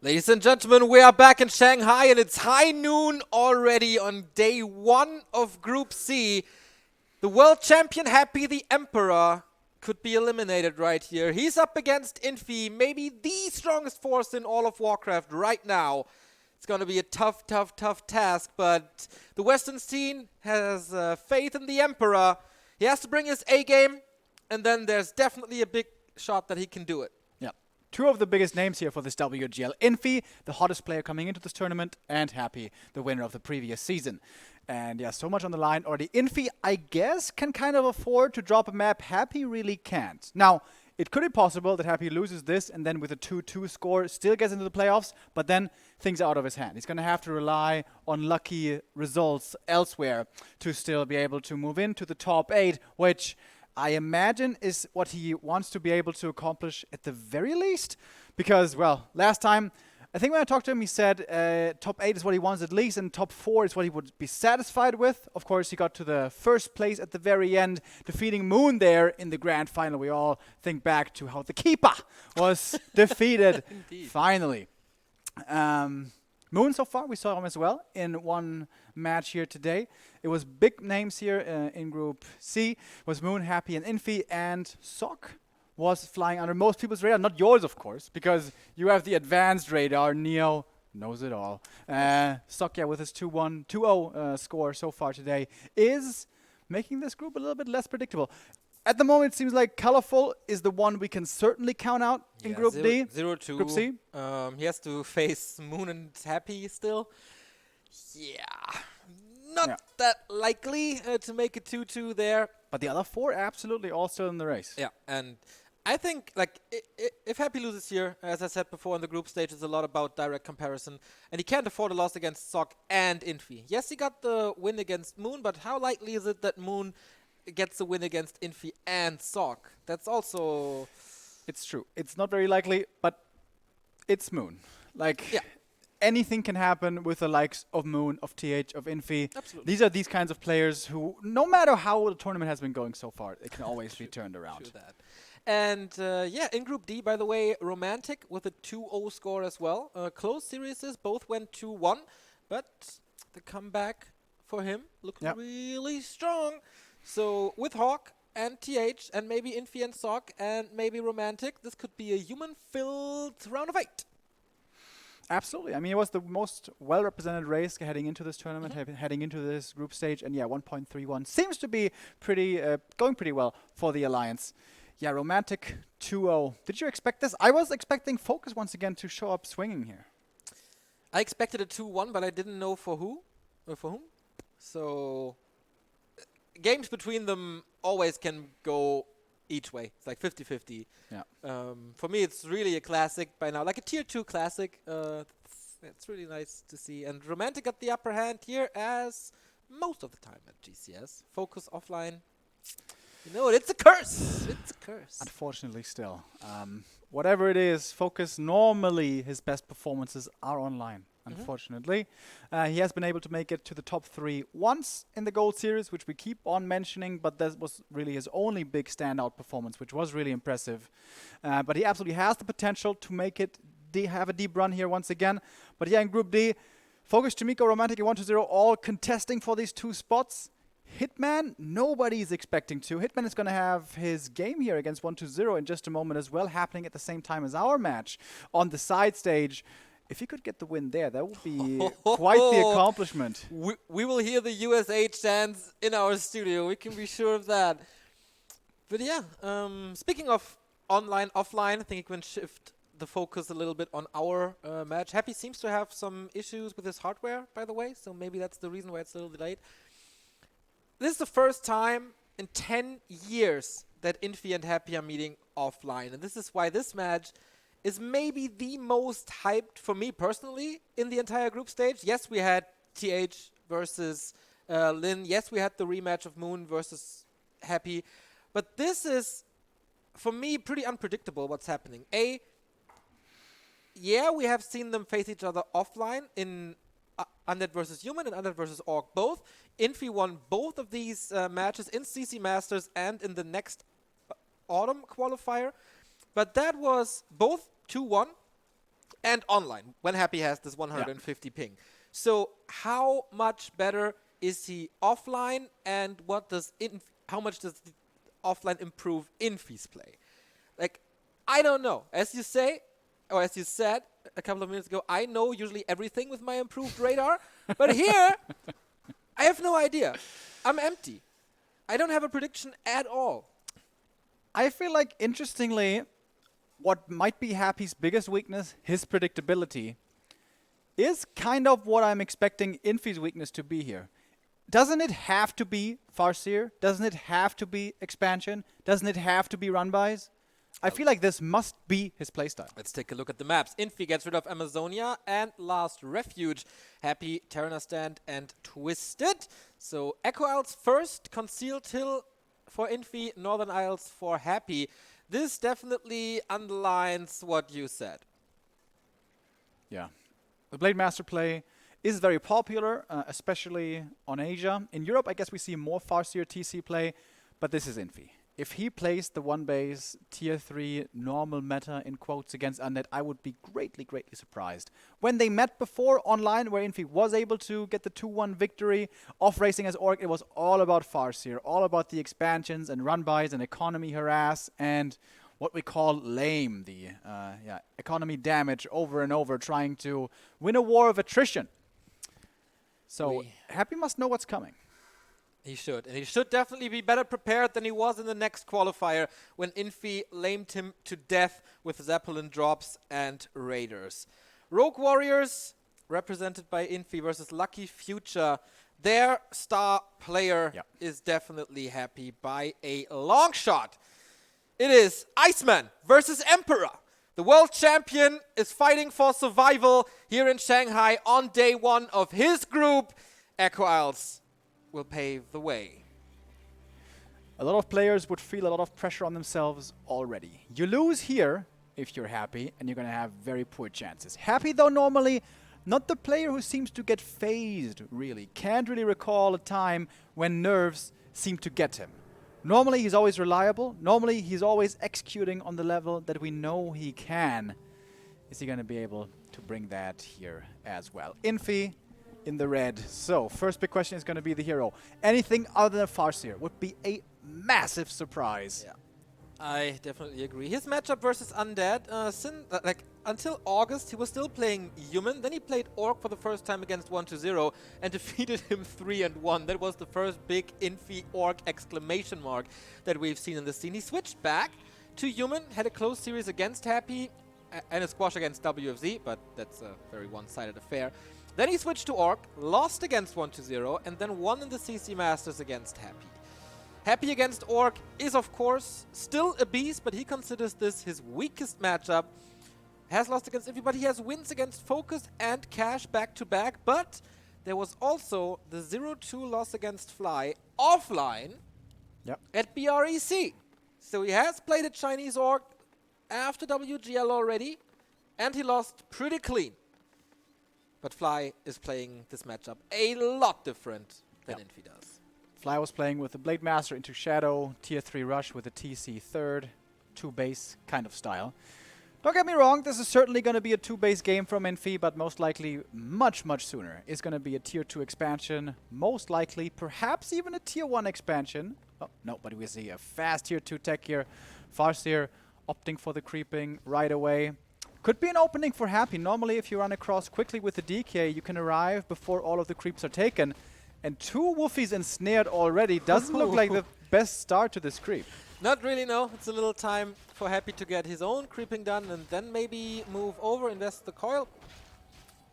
Ladies and gentlemen, we are back in Shanghai and it's high noon already on day 1 of Group C. The world champion Happy the Emperor could be eliminated right here. He's up against Infi, maybe the strongest force in all of Warcraft right now. It's going to be a tough task, but the Western scene has faith in the Emperor. He has to bring his A game, and then there's definitely a big shot that he can do it. Yeah. Two of the biggest names here for this WGL. Infi, the hottest player coming into this tournament, and Happy, the winner of the previous season. And yeah, so much on the line already. Infi, I guess, can kind of afford to drop a map. Happy really can't. Now, it could be possible that Happy loses this and then with a 2-2 score still gets into the playoffs, but then things are out of his hand. He's going to have to rely on lucky results elsewhere to still be able to move into the top 8, which I imagine is what he wants to be able to accomplish at the very least. Because, well, last time, I think when I talked to him, he said top 8 is what he wants at least, and top 4 is what he would be satisfied with. Of course, he got to the first place at the very end, defeating Moon there in the grand final. We all think back to how the Keeper was defeated finally. Moon, so far, we saw him as well in one match here today. It was big names here in Group C. It was Moon, Happy, and Infi, and Sock was flying under most people's radar. Not yours, of course, because you have the advanced radar. Neo knows it all. Sock, yeah, with his 2-0 score so far today, is making this group a little bit less predictable. At the moment, it seems like Colorful is the one we can certainly count out in Group D. 0-2. Group C. He has to face Moon and Happy still. Yeah, not that likely to make a 2-2 there. But the other 4 absolutely all still in the race. Yeah, and I think like if Happy loses here, as I said before in the group stage, it's a lot about direct comparison. And he can't afford a loss against Sock and Infi. Yes, he got the win against Moon, but how likely is it that Moon gets the win against Infi and Sock? That's also... It's true. It's not very likely, but it's Moon. Like, anything can happen with the likes of Moon, of TH, of Infi. Absolutely. These are these kinds of players who, no matter how the tournament has been going so far, it can always be turned around. True that. And yeah, in Group D, by the way, Romantic with a 2-0 score as well. Close series, both went 2-1, but the comeback for him looked really strong. So with Hawk and TH and maybe Infi and Sock and maybe Romantic, this could be a human-filled round of 8. Absolutely. I mean, it was the most well-represented race heading into this tournament, heading into this group stage. And yeah, 1.31 seems to be pretty going pretty well for the Alliance. Yeah, Romantic 2-0. Did you expect this? I was expecting Focus once again to show up swinging here. I expected a 2-1, but I didn't know for who or for whom. So games between them always can go each way. It's like 50-50. Yeah. For me, it's really a classic by now, like a tier 2 classic. It's really nice to see. And Romantic got the upper hand here as most of the time at GCS. Focus offline. You know it, it's a curse. It's a curse. Unfortunately still. Whatever it is, Focus, normally his best performances are online. Unfortunately. He has been able to make it to the top 3 once in the Gold Series, which we keep on mentioning, but that was really his only big standout performance, which was really impressive. But he absolutely has the potential to make it, have a deep run here once again. But yeah, in Group D, Focus, Chimico, Romantic, and 1-2-0 all contesting for these 2 spots. Hitman, nobody's expecting to. Hitman is going to have his game here against 1-2-0 in just a moment as well, happening at the same time as our match on the side stage. If he could get the win there, that would be quite the accomplishment. We will hear the USA chants in our studio. We can be sure of that. But yeah, speaking of online, offline, I think he can shift the focus a little bit on our match. Happy seems to have some issues with his hardware, by the way, so maybe that's the reason why it's a little delayed. This is the first time in 10 years that Infi and Happy are meeting offline. And this is why this match is maybe the most hyped for me personally in the entire group stage. Yes, we had TH versus Lin. Yes, we had the rematch of Moon versus Happy. But this is, for me, pretty unpredictable what's happening. Yeah, we have seen them face each other offline in Undead versus Human and Undead versus Orc both. Infi won both of these matches in CC Masters and in the next autumn qualifier. But that was both 2-1. and online when Happy has this 150 ping. So how much better is he offline, and how much does the offline improve Infi's play? Like, I don't know. As you say, or as you said a couple of minutes ago, I know usually everything with my improved radar, but here I have no idea. I'm empty. I don't have a prediction at all. I feel like, interestingly, what might be Happy's biggest weakness, his predictability, is kind of what I'm expecting Infi's weakness to be here. Doesn't it have to be Farseer? Doesn't it have to be expansion? Doesn't it have to be run-bys? I feel like this must be his playstyle. Let's take a look at the maps. Infi gets rid of Amazonia and Last Refuge. Happy, Terrana Stand, and Twisted. So Echo Isles first, Concealed Hill for Infi, Northern Isles for Happy. This definitely underlines what you said. Yeah. The Blade Master play is very popular, especially on Asia. In Europe, I guess we see more Farseer TC play, but this is Infi. If he plays the one base tier 3 normal meta in quotes against Undead, I would be greatly, greatly surprised. When they met before online, where Infi was able to get the 2-1 victory off racing as Orc, it was all about Farseer, all about the expansions and run-bys and economy harass and what we call lame, the economy damage over and over, trying to win a war of attrition. So Happy must know what's coming. He should. And he should definitely be better prepared than he was in the next qualifier when Infi lamed him to death with Zeppelin drops and Raiders. Rogue Warriors, represented by Infi versus Lucky Future. Their star player is definitely Happy by a long shot. It is Iceman versus Emperor. The world champion is fighting for survival here in Shanghai on day 1 of his group. Echo Isles will pave the way. A lot of players would feel a lot of pressure on themselves already. You lose here if you're Happy, and you're going to have very poor chances. Happy, though, normally not the player who seems to get phased, really. Can't really recall a time when nerves seem to get him. Normally, he's always reliable. Normally, he's always executing on the level that we know he can. Is he going to be able to bring that here as well? Infi in the red. So, first big question is going to be the hero. Anything other than Farseer would be a massive surprise. Yeah, I definitely agree. His matchup versus Undead, until August, he was still playing Human. Then he played Orc for the first time against 1-0 and defeated him 3-1. That was the first big Infi Orc exclamation mark that we've seen in the scene. He switched back to Human, had a close series against Happy and a squash against WFZ, but that's a very one-sided affair. Then he switched to Orc, lost against 1-0, and then won in the CC Masters against Happy. Happy against Orc is, of course, still a beast, but he considers this his weakest matchup. Has lost against everybody. He has wins against Focus and Cash back-to-back, but there was also the 0-2 loss against Fly offline at BREC. So he has played a Chinese Orc after WGL already, and he lost pretty clean. But Fly is playing this matchup a lot different than Infi does. Fly was playing with the Blade Master into Shadow, tier 3 rush with a TC third, 2 base kind of style. Don't get me wrong, this is certainly going to be a 2 base game from Infi, but most likely much, much sooner. It's going to be a tier 2 expansion, most likely perhaps even a tier 1 expansion. Oh, no, but we see a fast tier 2 tech here. Farseer opting for the creeping right away. Could be an opening for Happy. Normally, if you run across quickly with the DK, you can arrive before all of the creeps are taken. And 2 Wolfies ensnared already doesn't look like the best start to this creep. Not really, no. It's a little time for Happy to get his own creeping done and then maybe move over, invest the coil.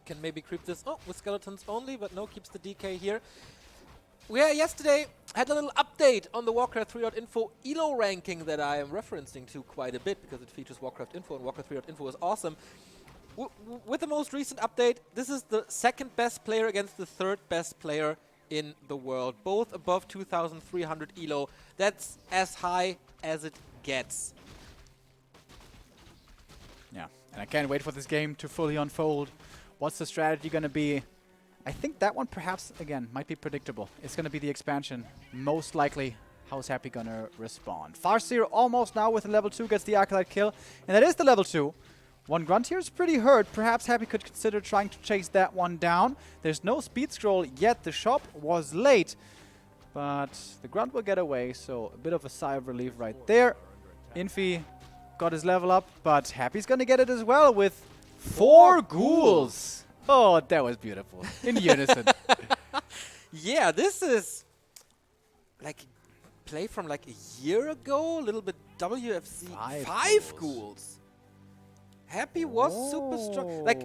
Can maybe creep this with skeletons only, but no, keeps the DK here. We yesterday had a little update on the Warcraft 3.info ELO ranking that I am referencing to quite a bit because it features Warcraft Info, and Warcraft 3.info is awesome. With the most recent update, this is the 2nd best player against the 3rd best player in the world, both above 2,300 ELO. That's as high as it gets. Yeah, and I can't wait for this game to fully unfold. What's the strategy going to be? I think that one perhaps, again, might be predictable. It's going to be the expansion. Most likely, how's Happy going to respond? Farseer almost now with a level 2 gets the Acolyte kill. And that is the level 2. One grunt here is pretty hurt. Perhaps Happy could consider trying to chase that one down. There's no speed scroll yet. The shop was late, but the grunt will get away, so a bit of a sigh of relief right there. Infi got his level up, but Happy's gonna get it as well with 4 ghouls. Oh, that was beautiful. In unison. Yeah, this is like play from like a year ago, a little bit WFC. 5 ghouls. Happy was super strong. Like,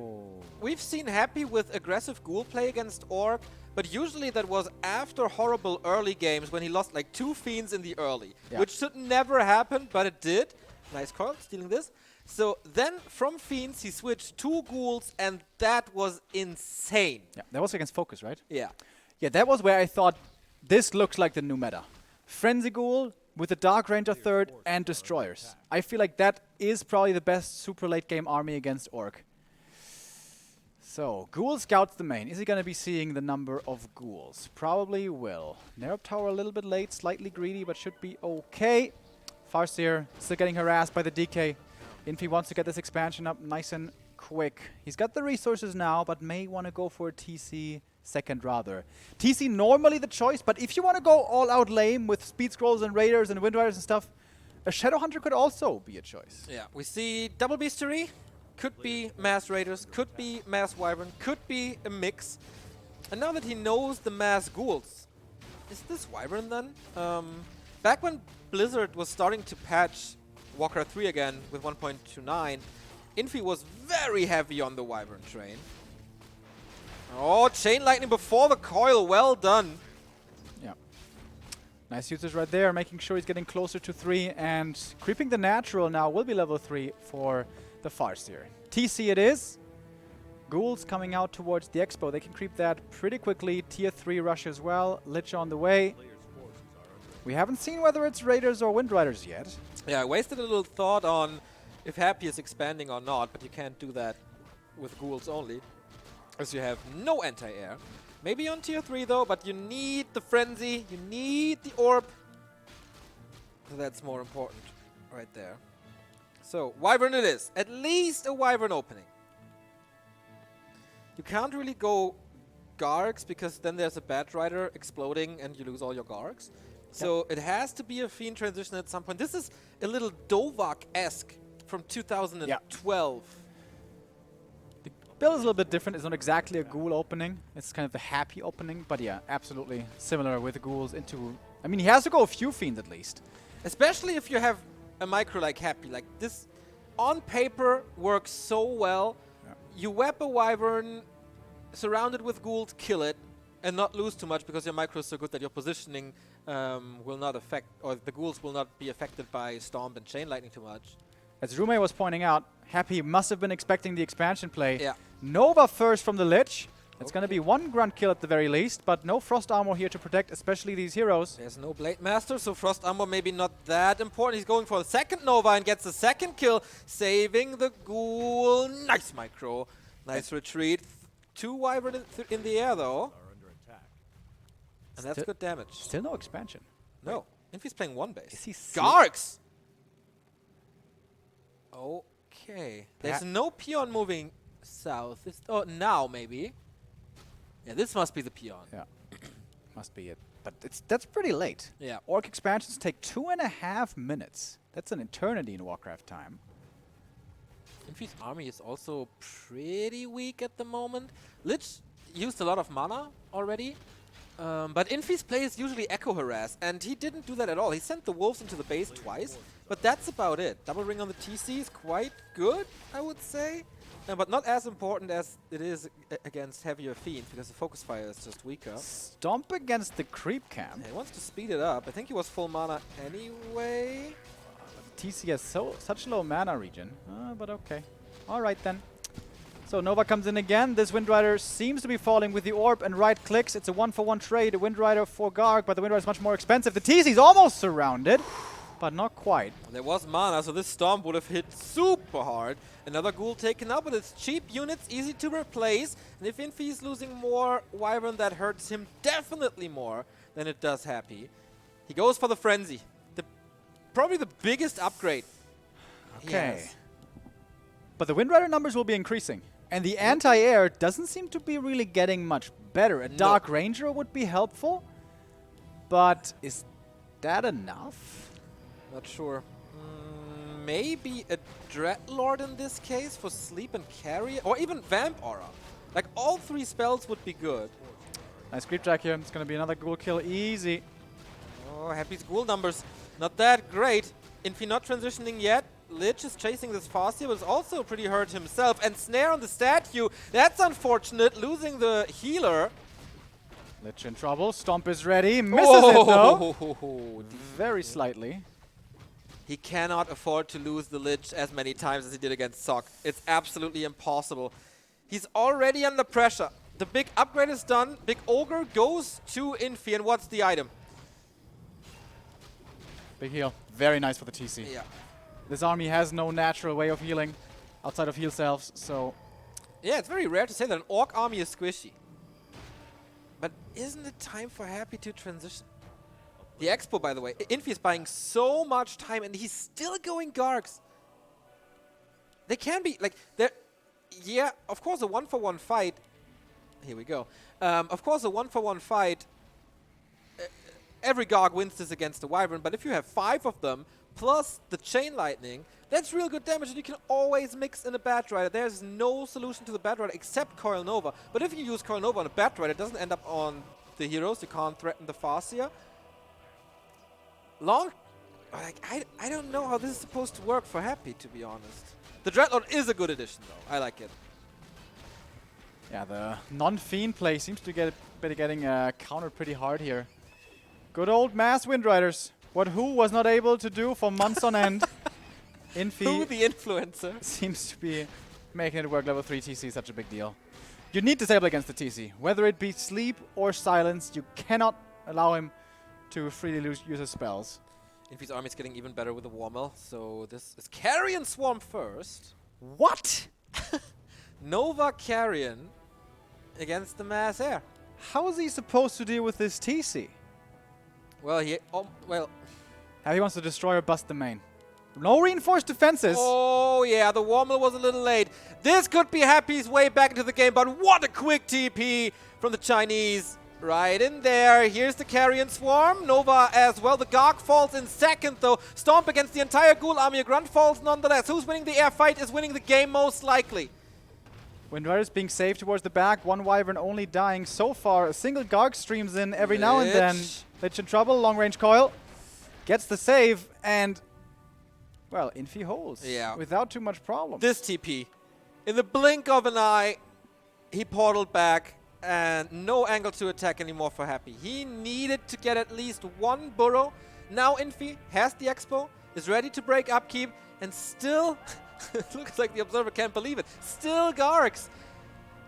we've seen Happy with aggressive ghoul play against Orc, but usually that was after horrible early games when he lost like 2 fiends in the early, which should never happen, but it did. Nice call, stealing this. So then from fiends he switched 2 ghouls, and that was insane. Yeah, that was against Focus, right? Yeah. Yeah, that was where I thought this looks like the new meta. Frenzy Ghoul with the Dark Ranger third and Destroyers. I feel like that is probably the best super late game army against Orc. So, Ghoul scouts the main. Is he going to be seeing the number of ghouls? Probably will. Nerf Tower a little bit late, slightly greedy, but should be okay. Farseer still getting harassed by the DK. Infi wants to get this expansion up nice and quick. He's got the resources now, but may want to go for a TC second rather. TC normally the choice, but if you want to go all out lame with speed scrolls and raiders and wind riders and stuff, a Shadow Hunter could also be a choice. Yeah, we see double beastery, could be mass raiders, could be mass wyvern, could be a mix. And now that he knows the mass ghouls, is this wyvern then? Back when Blizzard was starting to patch Warcraft 3 again with 1.29, Infi was very heavy on the wyvern train. Oh, Chain Lightning before the coil, well done. Yeah. Nice usage right there, making sure he's getting closer to 3, and creeping the natural now will be level 3 for the Farseer. TC it is. Ghouls coming out towards the Expo. They can creep that pretty quickly. Tier 3 rush as well. Lich on the way. We haven't seen whether it's Raiders or Wind Riders yet. Yeah, I wasted a little thought on if Happy is expanding or not, but you can't do that with ghouls only, as you have no anti-air. Maybe on tier 3 though, but you need the frenzy, you need the orb. So that's more important right there. So, wyvern it is. At least a wyvern opening. You can't really go Gargs because then there's a Bat Rider exploding and you lose all your Gargs. So it has to be a Fiend transition at some point. This is a little Dovak-esque from 2012. The build is a little bit different. It's not exactly a Ghoul opening. It's kind of the Happy opening. But yeah, absolutely similar with the Ghouls into... I mean, he has to go a few Fiends at least. Especially if you have a micro like Happy. Like this, on paper, works so well. Yeah. You web a Wyvern, surround it with Ghouls, kill it, and not lose too much because your micro is so good that your positioning will not affect, or the Ghouls will not be affected by Stomp and Chain Lightning too much. As Rume was pointing out, Happy must have been expecting the expansion play. Yeah. Nova first from the Lich. It's going to be 1 grunt kill at the very least, but no Frost Armor here to protect, especially these heroes. There's no Blade Master, so Frost Armor maybe not that important. He's going for the second Nova and gets the second kill, saving the Ghoul. Nice micro. Nice retreat. 2 Wyvern in the air though. And that's good damage. Still no expansion. No. Infi's playing 1 base. Is he Gargs! Okay. There's no peon moving south. Oh, now maybe. Yeah, this must be the peon. Yeah. Must be it. But that's pretty late. Yeah. Orc expansions take 2.5 minutes. That's an eternity in Warcraft time. Infi's army is also pretty weak at the moment. Lich used a lot of mana already. But Infi's play is usually Echo Harass, and he didn't do that at all. He sent the wolves into the base twice, but that's about it. Double ring on the TC is quite good, I would say, but not as important as it is against heavier fiends, because the focus fire is just weaker. Stomp against the creep camp. Yeah, he wants to speed it up. I think he was full mana anyway. TC has such low mana regen, but okay. All right then. So Nova comes in again. This Wind Rider seems to be falling with the orb and right clicks. It's a 1-for-1 trade. A Wind Rider for Garg, but the Wind Rider is much more expensive. The TC's almost surrounded, but not quite. There was mana, so this Stomp would have hit super hard. Another Ghoul taken out, but it's cheap units, easy to replace. And if Infi is losing more Wyvern, that hurts him definitely more than it does Happy. He goes for the Frenzy. Probably the biggest upgrade. Okay. But the Wind Rider numbers will be increasing. And the anti-air doesn't seem to be really getting much better. A Dark Ranger would be helpful. But is that enough? Not sure. Maybe a Dreadlord in this case for sleep and carry, or even Vamp Aura. Like all 3 spells would be good. Nice creep track here. It's going to be another ghoul kill. Easy. Oh, Happy's ghoul numbers. Not that great. Infi not transitioning yet. Lich is chasing this Farseer, but is also pretty hurt himself. And Snare on the statue. That's unfortunate. Losing the healer. Lich in trouble. Stomp is ready. Misses it though. Very slightly. He cannot afford to lose the Lich as many times as he did against Sok. It's absolutely impossible. He's already under pressure. The big upgrade is done. Big Ogre goes to Infi. And what's the item? Big heal. Very nice for the TC. Yeah. This army has no natural way of healing outside of heal selves, so... Yeah, it's very rare to say that an Orc army is squishy. But isn't it time for Happy to transition? The Expo, by the way. Infi is buying so much time, and he's still going Gargs. They can be, like, they're... Yeah, of course, a 1-for-1 fight... Here we go. Of course, a 1-for-1 fight... every Garg wins this against the Wyvern, but if you have 5 of them, plus the Chain Lightning, that's real good damage, and you can always mix in a Bat Rider. There's no solution to the Bat Rider except Coil Nova. But if you use Coil Nova on a Bat Rider, it doesn't end up on the heroes. You can't threaten the Farseer. Like, I don't know how this is supposed to work for Happy, to be honest. The Dreadlord is a good addition, though. I like it. Yeah, the non-Fiend play seems to be getting countered pretty hard here. Good old mass Wind Riders. What Who was not able to do for months on end. Infi Who the influencer? seems to be making it work. Level 3 TC is such a big deal. You need Disable against the TC. Whether it be Sleep or Silence, you cannot allow him to freely use his spells. Infi's army is getting even better with the Warmel, so this is Carrion Swarm first. What? Nova Carrion against the Mass Air. How is he supposed to deal with this TC? Well, He wants to destroy or bust the main. No reinforced defenses. Oh yeah, the Warmel was a little late. This could be Happy's way back into the game, but what a quick TP from the Chinese. Right in there. Here's the Carrion Swarm. Nova as well. The Garg falls in second, though. Stomp against the entire Ghoul army. A Grunt falls nonetheless. Who's winning the air fight is winning the game most likely. Wind Riders being saved towards the back. One Wyvern only dying so far. A single Garg streams in every now and then. Lich in trouble. Long range coil. Gets the save. And, well, Infi holds. Yeah. Without too much problem. This TP. In the blink of an eye, he portaled back. And no angle to attack anymore for Happy. He needed to get at least one burrow. Now Infi has the Expo, is ready to break upkeep, and still, it looks like the Observer can't believe it, still Gargs.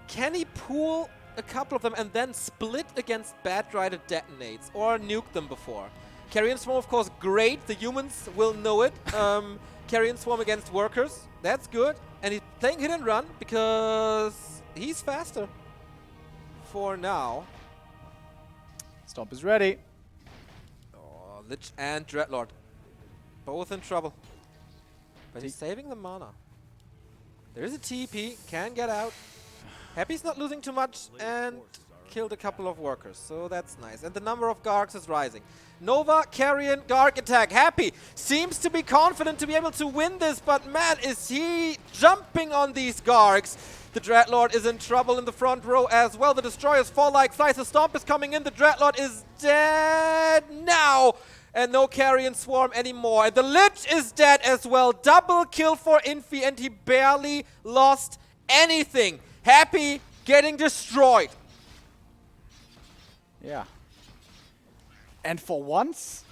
Can he pool a couple of them and then split against Bat Rider detonates or nuke them before? Carrion Swarm, of course, great. The humans will know it. Carrion Swarm against workers, that's good. And he's playing hit and run because he's faster. For now. Stomp is ready. Oh, Lich and Dreadlord. Both in trouble. But he's saving the mana. There is a TP. Can get out. Happy's not losing too much and killed a couple of workers. So that's nice. And the number of Gargs is rising. Nova, Carrion, Garg attack. Happy seems to be confident to be able to win this. But man, is he jumping on these Gargs. The Dreadlord is in trouble in the front row as well. The Destroyers fall like flies. The Stomp is coming in. The Dreadlord is dead now. And no Carrion Swarm anymore. And the Lich is dead as well. Double kill for Infi, and he barely lost anything. Happy getting destroyed. Yeah. And for once,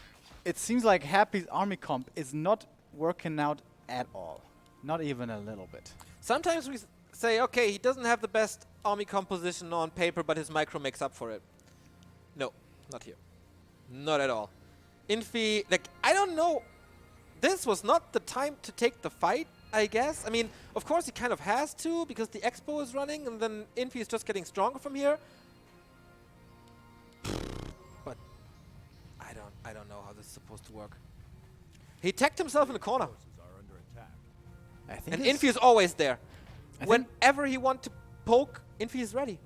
it seems like Happy's army comp is not working out at all. Not even a little bit. Sometimes we say, okay, he doesn't have the best army composition on paper, but his micro makes up for it. No, not here. Not at all. Infi, like, I don't know. This was not the time to take the fight, I guess. I mean, of course he kind of has to, because the Expo is running, and then Infi is just getting stronger from here. But I don't know how this is supposed to work. He teched himself in the corner. I And Infi is always there. Whenever he wants to poke, Infi is ready.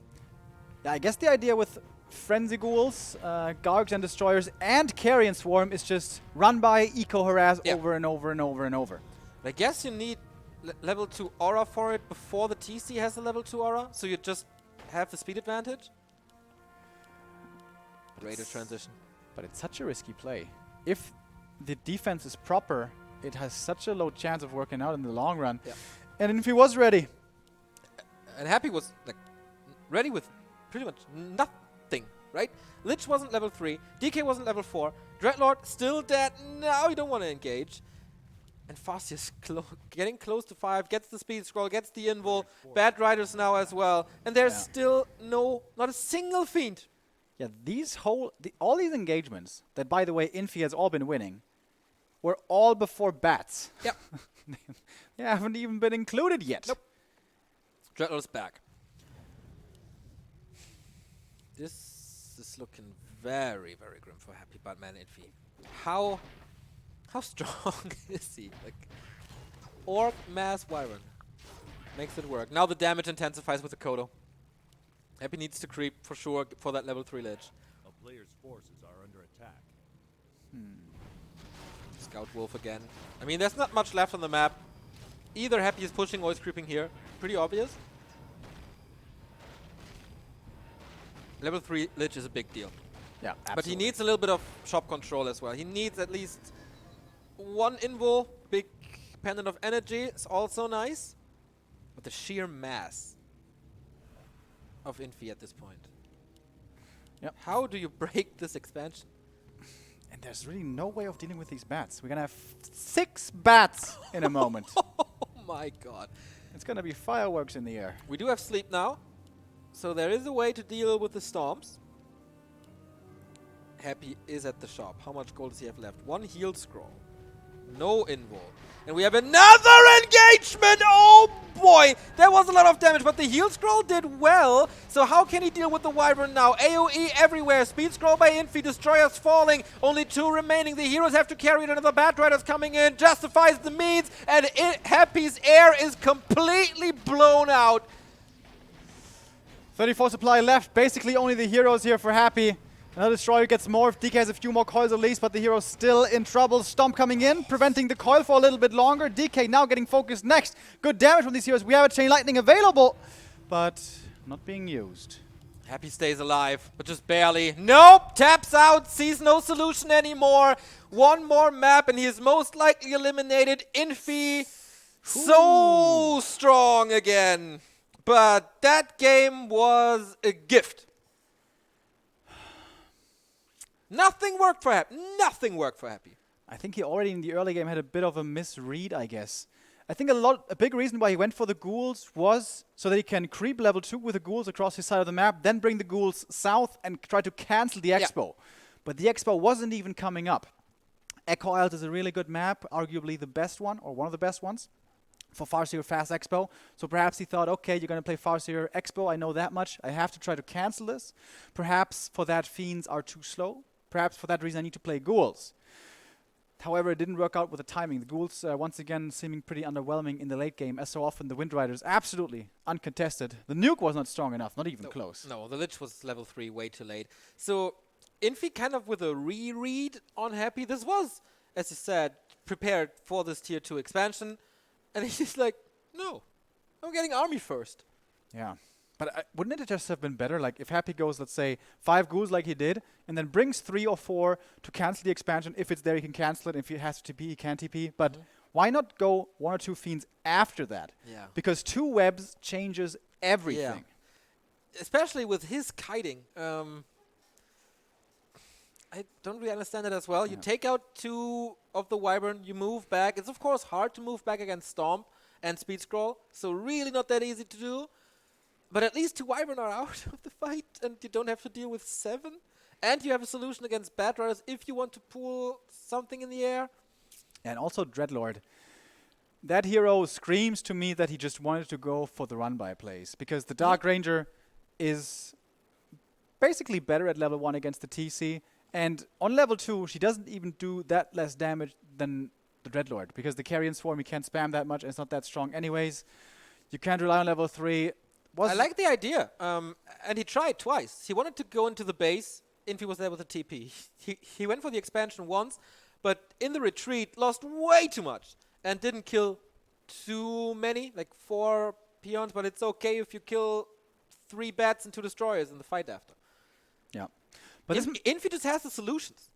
Yeah, I guess the idea with Frenzy Ghouls, Gargs and Destroyers, and Carrion Swarm is just run by, eco-harass over and over and over and over. I guess you need level 2 aura for it before the TC has a level 2 aura, so you just have the speed advantage. Raider transition. But it's such a risky play. If the defense is proper, it has such a low chance of working out in the long run. Yeah. And if he was ready. And Happy was like ready with pretty much nothing, right? Lich wasn't level 3, DK wasn't level 4, Dreadlord still dead, now you don't want to engage. And Farseer's getting close to 5, gets the speed scroll, gets the invul, Bad Riders now as well. And there's still not a single fiend. Yeah, all these engagements that, by the way, Infi has all been winning, were all before bats. Yep. They haven't even been included yet. Nope. Dreadlord's back. This is looking very, very grim for Happy Batman Infi. How strong is he? Like, Orc Mass Wyvern makes it work. Now the damage intensifies with the Kodo. Happy needs to creep for sure for that level 3 ledge. A player's forces are under attack. Scout Wolf again. I mean, there's not much left on the map. Either Happy is pushing or is creeping here. Pretty obvious. Level 3 lich is a big deal. Yeah, absolutely. But he needs a little bit of shop control as well. He needs at least one invul. Big pendant of energy is also nice. But the sheer mass of Infi at this point. Yep. How do you break this expansion? And there's really no way of dealing with these bats. We're going to have 6 bats in a moment. Oh my god. It's going to be fireworks in the air. We do have sleep now. So there is a way to deal with the storms. Happy is at the shop. How much gold does he have left? 1 heal scroll. No invul. And we have another engagement! Oh boy! There was a lot of damage, but the heal scroll did well. So how can he deal with the Wyvern now? AoE everywhere. Speed scroll by Infi. Destroyers falling. Only 2 remaining. The heroes have to carry it. Another Bat Rider's coming in. Justifies the means. And Happy's air is completely blown out. 34 supply left. Basically only the heroes here for Happy. Another Destroyer gets morphed. DK has a few more coils at least, but the hero's still in trouble. Stomp coming in, preventing the coil for a little bit longer. DK now getting focused next. Good damage from these heroes. We have a Chain Lightning available, but not being used. Happy stays alive, but just barely. Nope! Taps out, sees no solution anymore. One more map, and he is most likely eliminated. Infi, so strong again. But that game was a gift. Nothing worked for Happy. Nothing worked for Happy. I think he already in the early game had a bit of a misread, I guess. I think a big reason why he went for the ghouls was so that he can creep level 2 with the ghouls across his side of the map, then bring the ghouls south and try to cancel the expo. But the expo wasn't even coming up. Echo Isles is a really good map, arguably the best one, or one of the best ones, for Farseer Fast Expo. So perhaps he thought, okay, you're going to play Farseer Expo, I know that much. I have to try to cancel this. Perhaps for that Fiends are too slow. Perhaps for that reason I need to play Ghouls. However, it didn't work out with the timing. The Ghouls, once again, seeming pretty underwhelming in the late game, as so often the Wind Riders, absolutely uncontested. The nuke was not strong enough, not even close. No, the Lich was level 3 way too late. So, Infi kind of with a reread on Happy. This was, as you said, prepared for this tier 2 expansion. And he's like, no, I'm getting army first. Yeah. But wouldn't it just have been better, like if Happy goes, let's say, 5 ghouls like he did, and then brings 3 or 4 to cancel the expansion. If it's there, he can cancel it. If he has to TP, he can TP. But why not go 1 or 2 fiends after that? Yeah. Because 2 webs changes everything. Yeah. Especially with his kiting. I don't really understand it as well. You take out 2 of the Wyvern, you move back. It's of course hard to move back against Stomp and Speed Scroll, so really not that easy to do. But at least 2 Wyvern are out of the fight, and you don't have to deal with 7. And you have a solution against Bat Riders if you want to pull something in the air. And also Dreadlord. That hero screams to me that he just wanted to go for the run-by plays, because the Dark Ranger is basically better at level 1 against the TC, and on level 2 she doesn't even do that less damage than the Dreadlord, because the Carrion Swarm you can't spam that much and it's not that strong anyways. You can't rely on level 3. I like the idea. And he tried twice. He wanted to go into the base. Infi was there with the TP. He went for the expansion once, but in the retreat lost way too much and didn't kill too many, like 4 peons, but it's okay if you kill 3 bats and 2 destroyers in the fight after. Yeah. But Infi just has the solutions.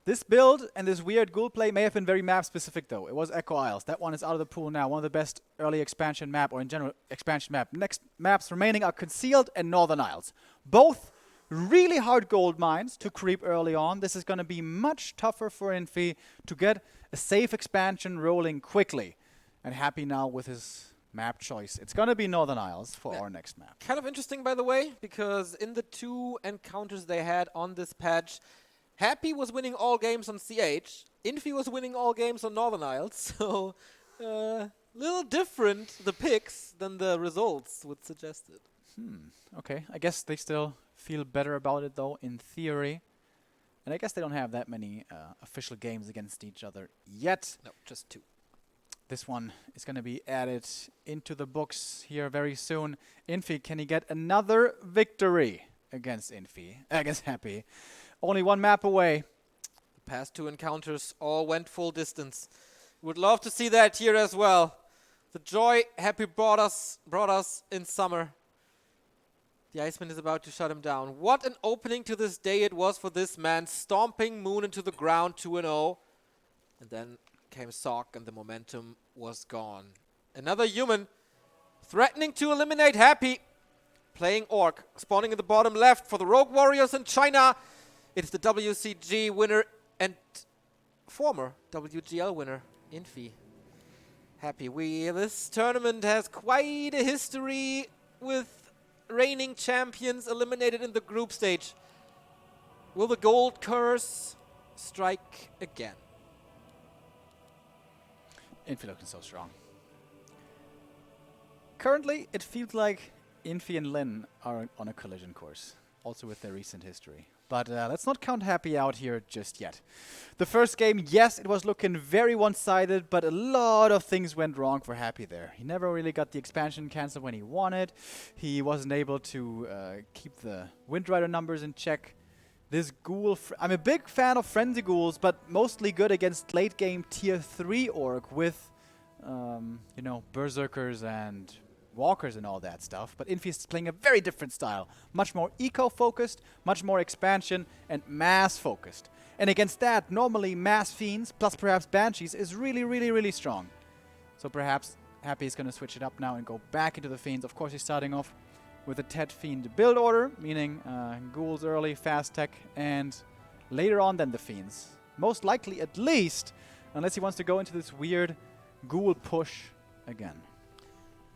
this build and this weird ghoul play may have been very map specific though. It was Echo Isles. That one is out of the pool now. One of the best early expansion map, or in general expansion map. Next maps remaining are Concealed and Northern Isles. Both really hard gold mines to creep early on. This is going to be much tougher for Infi to get a safe expansion rolling quickly. And happy now with his map choice. It's going to be Northern Isles for our next map. Kind of interesting, by the way, because in the 2 encounters they had on this patch, Happy was winning all games on CH, Infi was winning all games on Northern Isles, so little different, the picks, than the results would suggest it. Okay, I guess they still feel better about it though, in theory. And I guess they don't have that many official games against each other yet. No, just 2. This one is going to be added into the books here very soon. Infi, can he get another victory against Happy? Only 1 map away. The past 2 encounters all went full distance. Would love to see that here as well. The joy Happy brought us in summer. The Iceman is about to shut him down. What an opening to this day it was for this man, stomping Moon into the ground 2-0. And then came Sock and the momentum was gone. Another human threatening to eliminate Happy. Playing Orc, spawning in the bottom left for the Rogue Warriors in China. It's the WCG winner and former WGL winner, Infi. Happy. This tournament has quite a history with reigning champions eliminated in the group stage. Will the gold curse strike again? Infi looking so strong. Currently, it feels like Infi and Lin are on a collision course, also with their recent history. But let's not count Happy out here just yet. The first game, yes, it was looking very one-sided, but a lot of things went wrong for Happy there. He never really got the expansion cancelled when he wanted. He wasn't able to keep the Windrider numbers in check. This ghoul, I'm a big fan of Frenzy Ghouls, but mostly good against late-game Tier 3 Orc with, you know, Berserkers and Walkers and all that stuff. But Infi is playing a very different style. Much more eco-focused, much more expansion, and mass-focused. And against that, normally Mass Fiends, plus perhaps Banshees, is really, really, really strong. So perhaps Happy is going to switch it up now and go back into the Fiends. Of course, he's starting off with a Tet Fiend build order, meaning Ghouls early, fast tech, and later on then the Fiends. Most likely, at least, unless he wants to go into this weird Ghoul push again.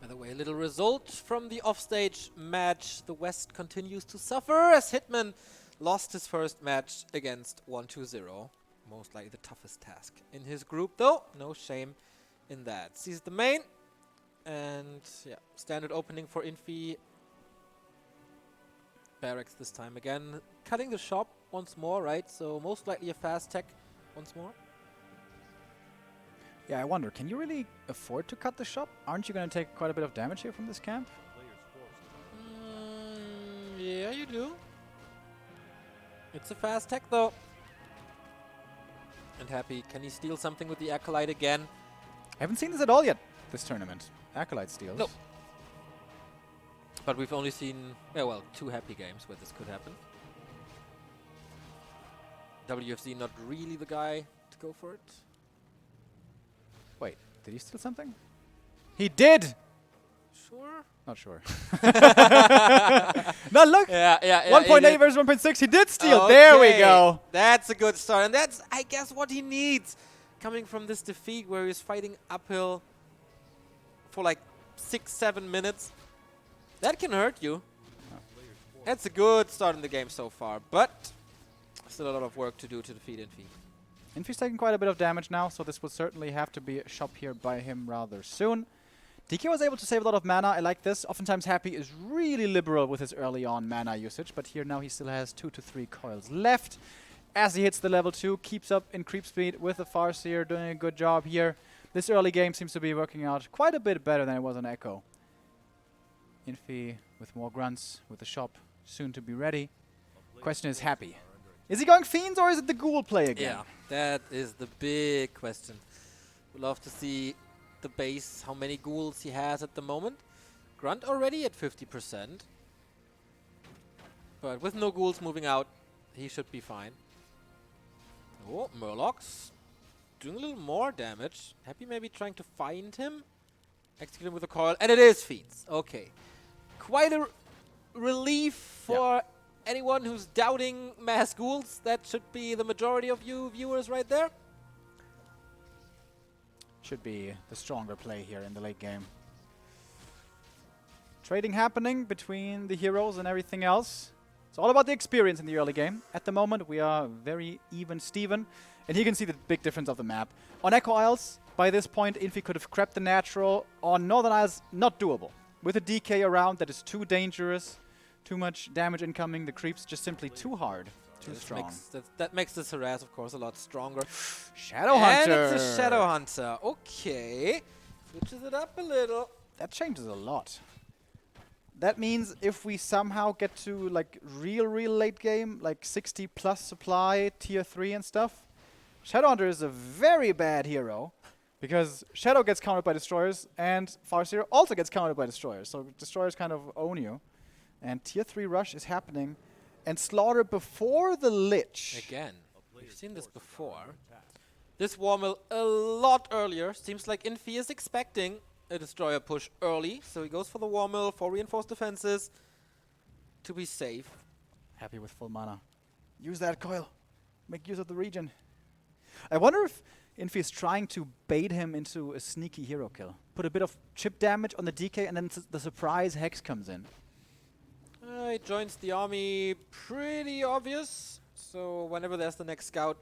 By the way, a little result from the offstage match. The West continues to suffer as Hitman lost his first match against 1-2-0. Most likely the toughest task in his group, though. No shame in that. Sees the main. And yeah, standard opening for Infi. Barracks this time again. Cutting the shop once more, right? So most likely a fast tech once more. Yeah, I wonder, can you really afford to cut the shop? Aren't you going to take quite a bit of damage here from this camp? Yeah, you do. It's a fast tech, though. And Happy, can he steal something with the Acolyte again? I haven't seen this at all yet, this tournament. Acolyte steals. No. But we've only seen, yeah, well, 2 Happy games where this could happen. WFC not really the guy to go for it. Wait, did he steal something? He did! Sure. Not sure. No, look! Yeah. 1.8 versus 1.6, he did steal! There we go! That's a good start. And that's, I guess, what he needs. Coming from this defeat where he's fighting uphill for like 6-7 minutes. That can hurt you. That's a good start in the game so far. But still a lot of work to do to defeat Infi. Infi's taking quite a bit of damage now, so this will certainly have to be a shop here by him rather soon. DK was able to save a lot of mana. I like this. Oftentimes Happy is really liberal with his early on mana usage, but here now he still has 2 to 3 coils left. as he hits the level 2, keeps up in creep speed with the Farseer, doing a good job here. This early game seems to be working out quite a bit better than it was on Echo. Infi with more grunts, with the shop soon to be ready. Question is Happy. Is he going Fiends or is it the Ghoul play again? Yeah, that is the big question. We'd love to see the base, how many ghouls he has at the moment. Grunt already at 50%. But with no ghouls moving out, he should be fine. Oh, Murlocs doing a little more damage. Happy maybe trying to find him. Execute him with a coil. And it is Fiends. Okay. Quite a relief for anyone who's doubting mass ghouls. That should be the majority of you viewers right there. Should be the stronger play here in the late game. Trading happening between the heroes and everything else. It's all about the experience in the early game. At the moment, we are very even Steven. And here you can see the big difference of the map. On Echo Isles, by this point, Infi could have crept the natural. On Northern Isles, not doable. With a DK around, that is too dangerous. Too much damage incoming. The creep's just simply too hard. Too strong. That makes this harass, of course, a lot stronger. Shadow Hunter! And it's a Shadow Hunter. Okay. Switches it up a little. That changes a lot. That means if we somehow get to like real late game, like 60 plus supply, tier 3 and stuff, Shadowhunter is a very bad hero because Shadow gets countered by destroyers and Farseer also gets countered by destroyers. So destroyers kind of own you. And tier 3 rush is happening. And Slaughter before the Lich. Again, we've seen this before. This War Mill a lot earlier. Seems like Infi is expecting a destroyer push early, so he goes for the War Mill, for reinforced defenses, to be safe. Happy with full mana. Use that coil. Make use of the region. I wonder if Infi is trying to bait him into a sneaky hero kill. Put a bit of chip damage on the DK and then the surprise Hex comes in. He joins the army, pretty obvious. So whenever there's the next scout,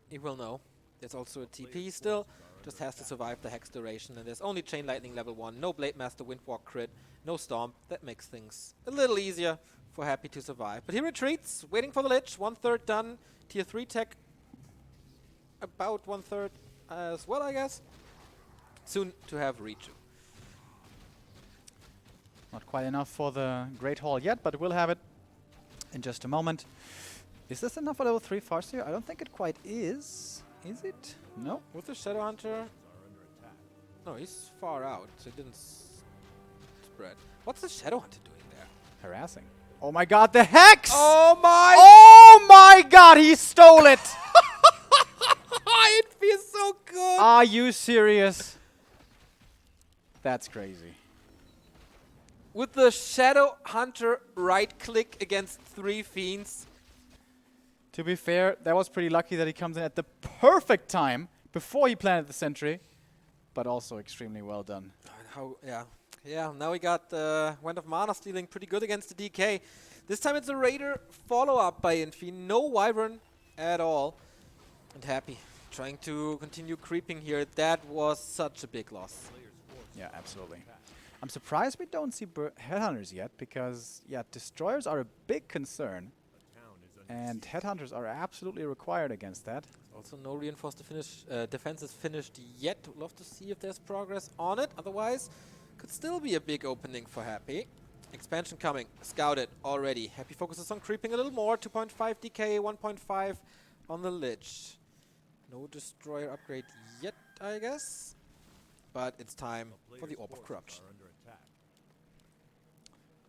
he will know. There's also a TP still. Just has to survive the Hex duration, and there's only Chain Lightning level 1, no Blade Master Windwalk crit, no Storm. That makes things a little easier for Happy to survive. But he retreats, waiting for the Lich, 1/3 done. Tier 3 tech, about 1/3 as well, I guess. Soon to have Reach. Not quite enough for the Great Hall yet, but we'll have it in just a moment. Is this enough for level 3 Farseer? I don't think it quite is. Is it? No. With the Shadow Hunter? No, he's far out, so it didn't spread. What's the Shadow Hunter doing there? Harassing. Oh my god, the Hex! Oh my! Oh my god, he stole it! It feels so good! Are you serious? That's crazy. With the Shadow Hunter right-click against 3 Fiends. To be fair, that was pretty lucky that he comes in at the perfect time before he planted the sentry, but also extremely well done. Yeah, now we got Wind of Mana stealing pretty good against the DK. This time it's a Raider follow-up by Infi. No Wyvern at all. And Happy trying to continue creeping here. That was such a big loss. Yeah, absolutely. I'm surprised we don't see Headhunters yet because, yeah, Destroyers are a big concern. And Headhunters are absolutely required against that. Also no reinforced defenses finished yet. Would love to see if there's progress on it. Otherwise, could still be a big opening for Happy. Expansion coming. Scouted already. Happy focuses on creeping a little more. 2.5 DK, 1.5 on the Lich. No Destroyer upgrade yet, I guess. But it's time for the Orb of Corruption.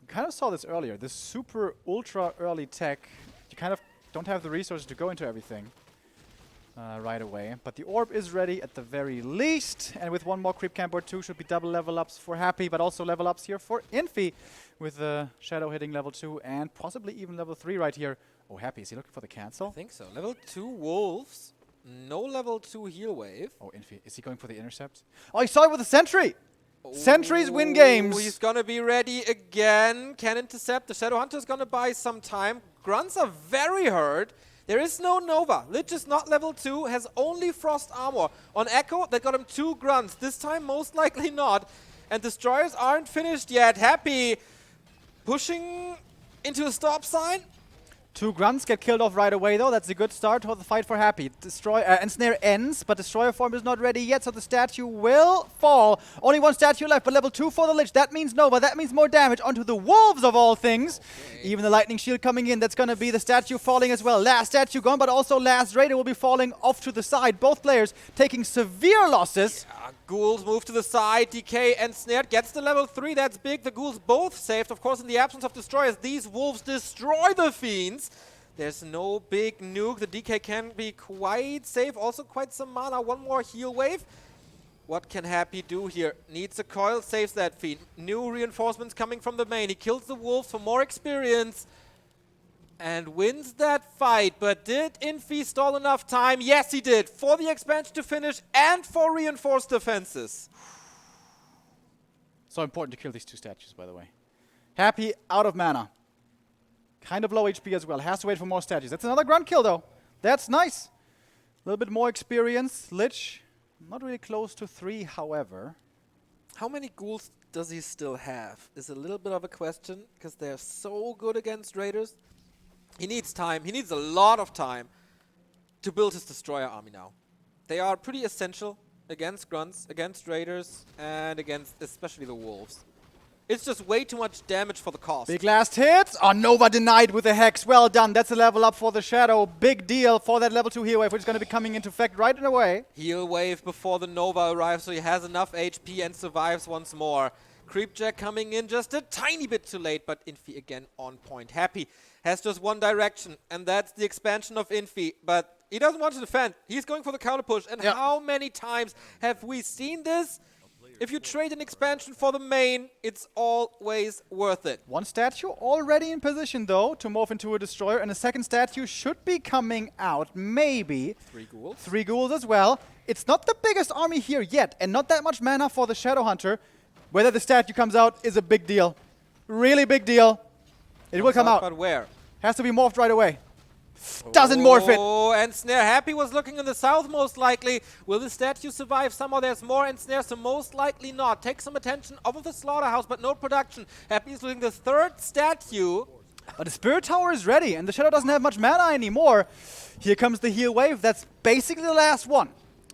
We kind of saw this earlier. This super ultra early tech. You kind of don't have the resources to go into everything right away. But the orb is ready at the very least. And with one more creep camp or 2 should be double level ups for Happy, but also level ups here for Infi with the Shadow hitting level 2 and possibly even level 3 right here. Oh, Happy, is he looking for the cancel? I think so. Level 2 Wolves. No level 2 heal wave. Oh, Infi, is he going for the intercept? Oh, he saw it with the sentry! Sentries win games! He's gonna be ready again. Can intercept. The Shadow Hunter's gonna buy some time. Grunts are very hurt. There is no Nova. Lich is not level 2, has only Frost Armor. On Echo, that got him 2 Grunts. This time, most likely not. And Destroyers aren't finished yet. Happy pushing into a stop sign. 2 grunts get killed off right away, though. That's a good start for the fight for Happy. Ensnare ends, but Destroyer form is not ready yet, so the statue will fall. Only 1 statue left, but level 2 for the Lich. That means Nova. That means more damage onto the Wolves, of all things. Okay. Even the Lightning Shield coming in. That's going to be the statue falling as well. Last statue gone, but also last Raider will be falling off to the side. Both players taking severe losses. Yeah, Ghouls move to the side. DK and Snared gets the level 3. That's big. The Ghouls both saved. Of course, in the absence of Destroyers, these Wolves destroy the Fiends. There's no big nuke. The DK can be quite safe. Also quite some mana. 1 more heal wave. What can Happy do here? Needs a coil. Saves that Fiend. New reinforcements coming from the main. He kills the Wolves for more experience. And wins that fight. But did Infi stall enough time? Yes, he did. For the expansion to finish and for reinforced defenses. So important to kill these 2 statues, by the way. Happy out of mana. Kind of low HP as well. Has to wait for more statues. That's another grunt kill, though. That's nice. A little bit more experience. Lich, not really close to 3, however. How many ghouls does he still have? Is a little bit of a question, because they're so good against Raiders. He needs time. He needs a lot of time to build his Destroyer army now. They are pretty essential against grunts, against Raiders, and against especially the Wolves. It's just way too much damage for the cost. Big last hit. Oh, Nova denied with the Hex. Well done. That's a level up for the Shadow. Big deal for that level 2 heal wave, which is going to be coming into effect right away. Heal wave before the Nova arrives, so he has enough HP and survives once more. Creepjack coming in just a tiny bit too late, but Infi again on point. Happy has just one direction, and that's the expansion of Infi. But he doesn't want to defend. He's going for the counter push. And how many times have we seen this? If you trade an expansion for the main, it's always worth it. 1 statue already in position, though, to morph into a Destroyer, and a second statue should be coming out, maybe. 3 ghouls. 3 ghouls as well. It's not the biggest army here yet, and not that much mana for the Shadow Hunter. Whether the statue comes out is a big deal. Really big deal. It will come out. But where? Has to be morphed right away. Doesn't morph it. Oh, and Snare. Happy was looking in the south most likely. Will the statue survive? Somehow there's more in Snare, so most likely not. Take some attention off of the slaughterhouse, but no production. Happy is losing the 3rd statue. But the Spirit Tower is ready, and the Shadow doesn't have much mana anymore. Here comes the heal wave. That's basically the last one.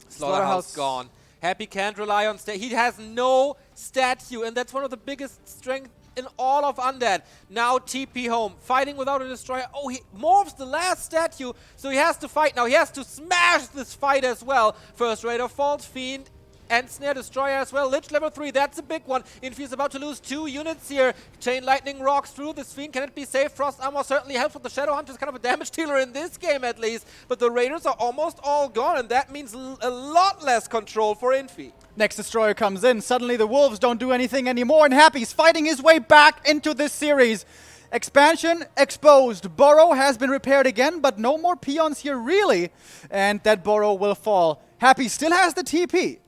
Slaughterhouse gone. Happy can't rely on He has no statue, and that's one of the biggest strengths in all of Undead. Now TP home, fighting without a Destroyer. Oh, he morphs the last statue, so he has to fight now. He has to smash this fight as well. First Raider falls, Fiend, and Snare Destroyer as well. Lich level 3, that's a big one. Infi is about to lose 2 units here. Chain Lightning rocks through this Fiend. Can it be safe? Frost Armor certainly helpful. The Shadow Hunter is kind of a damage dealer in this game at least. But the Raiders are almost all gone, and that means a lot less control for Infi. Next Destroyer comes in. Suddenly the Wolves don't do anything anymore, and Happy's fighting his way back into this series. Expansion exposed. Burrow has been repaired again, but no more peons here really. And that Burrow will fall. Happy still has the TP.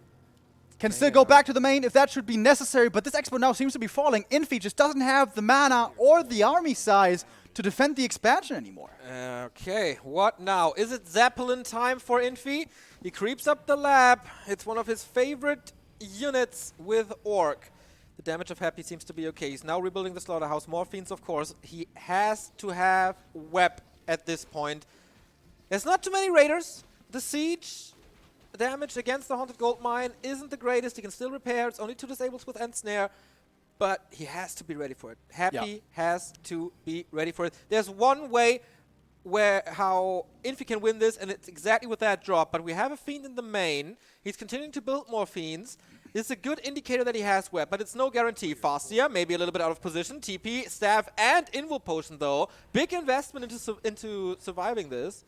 Can still go back to the main if that should be necessary, but this Expo now seems to be falling. Infi just doesn't have the mana or the army size to defend the expansion anymore. Okay, what now? Is it Zeppelin time for Infi? He creeps up the lab. It's one of his favorite units with Orc. The damage of Happy seems to be okay. He's now rebuilding the slaughterhouse. More Fiends, of course. He has to have Web at this point. There's not too many Raiders. The siege damage against the Haunted Goldmine isn't the greatest. He can still repair. It's only 2 disables with Snare. But he has to be ready for it. Happy has to be ready for it. There's one way how Infi can win this, and it's exactly with that drop. But we have a Fiend in the main. He's continuing to build more Fiends. It's a good indicator that he has Web, but it's no guarantee. Fastia, maybe a little bit out of position. TP, Staff, and Invul Potion, though. Big investment into surviving this.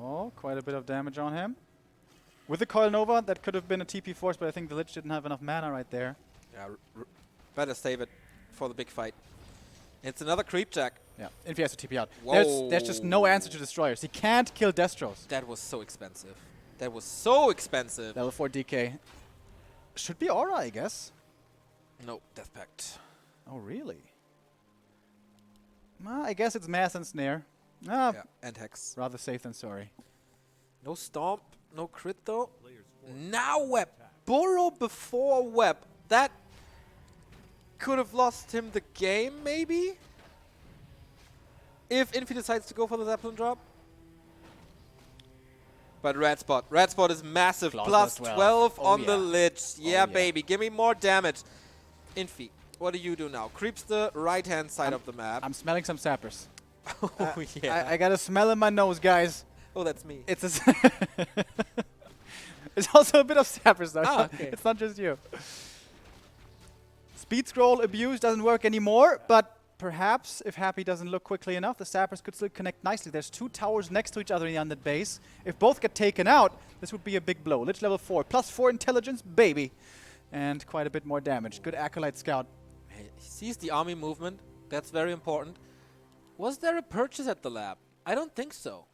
Oh, quite a bit of damage on him. With the Coil Nova, that could have been a TP force, but I think the Lich didn't have enough mana right there. Yeah, better save it for the big fight. It's another Creepjack. Yeah, Infi has to TP out. Whoa. There's just no answer to Destroyers. He can't kill Destros. That was so expensive. That was so expensive. Level 4 DK. Should be Aura, I guess. No, Death Pact. Oh, really? I guess it's Mass and Snare. Yeah, and Hex. Rather safe than sorry. No Stomp, no Crit though. Now Web. Burrow before Web. That could have lost him the game, maybe? if Infi decides to go for the Zeppelin drop. But Red Spot is massive. Plus 12 on the Lich. Yeah, baby. Give me more damage. Infi, what do you do now? Creeps the right-hand side of the map. I'm smelling some sappers. Oh, yeah. I got a smell in my nose, guys. Oh, that's me. It's it's also a bit of sappers, though. Ah, okay. It's not just you. Speed scroll abuse doesn't work anymore, but perhaps if Happy doesn't look quickly enough, the sappers could still connect nicely. There's 2 towers next to each other in the undead base. If both get taken out, this would be a big blow. Lich level 4, plus 4 intelligence, baby. And quite a bit more damage. Good Acolyte Scout. He sees the army movement. That's very important. Was there a purchase at the lab? I don't think so.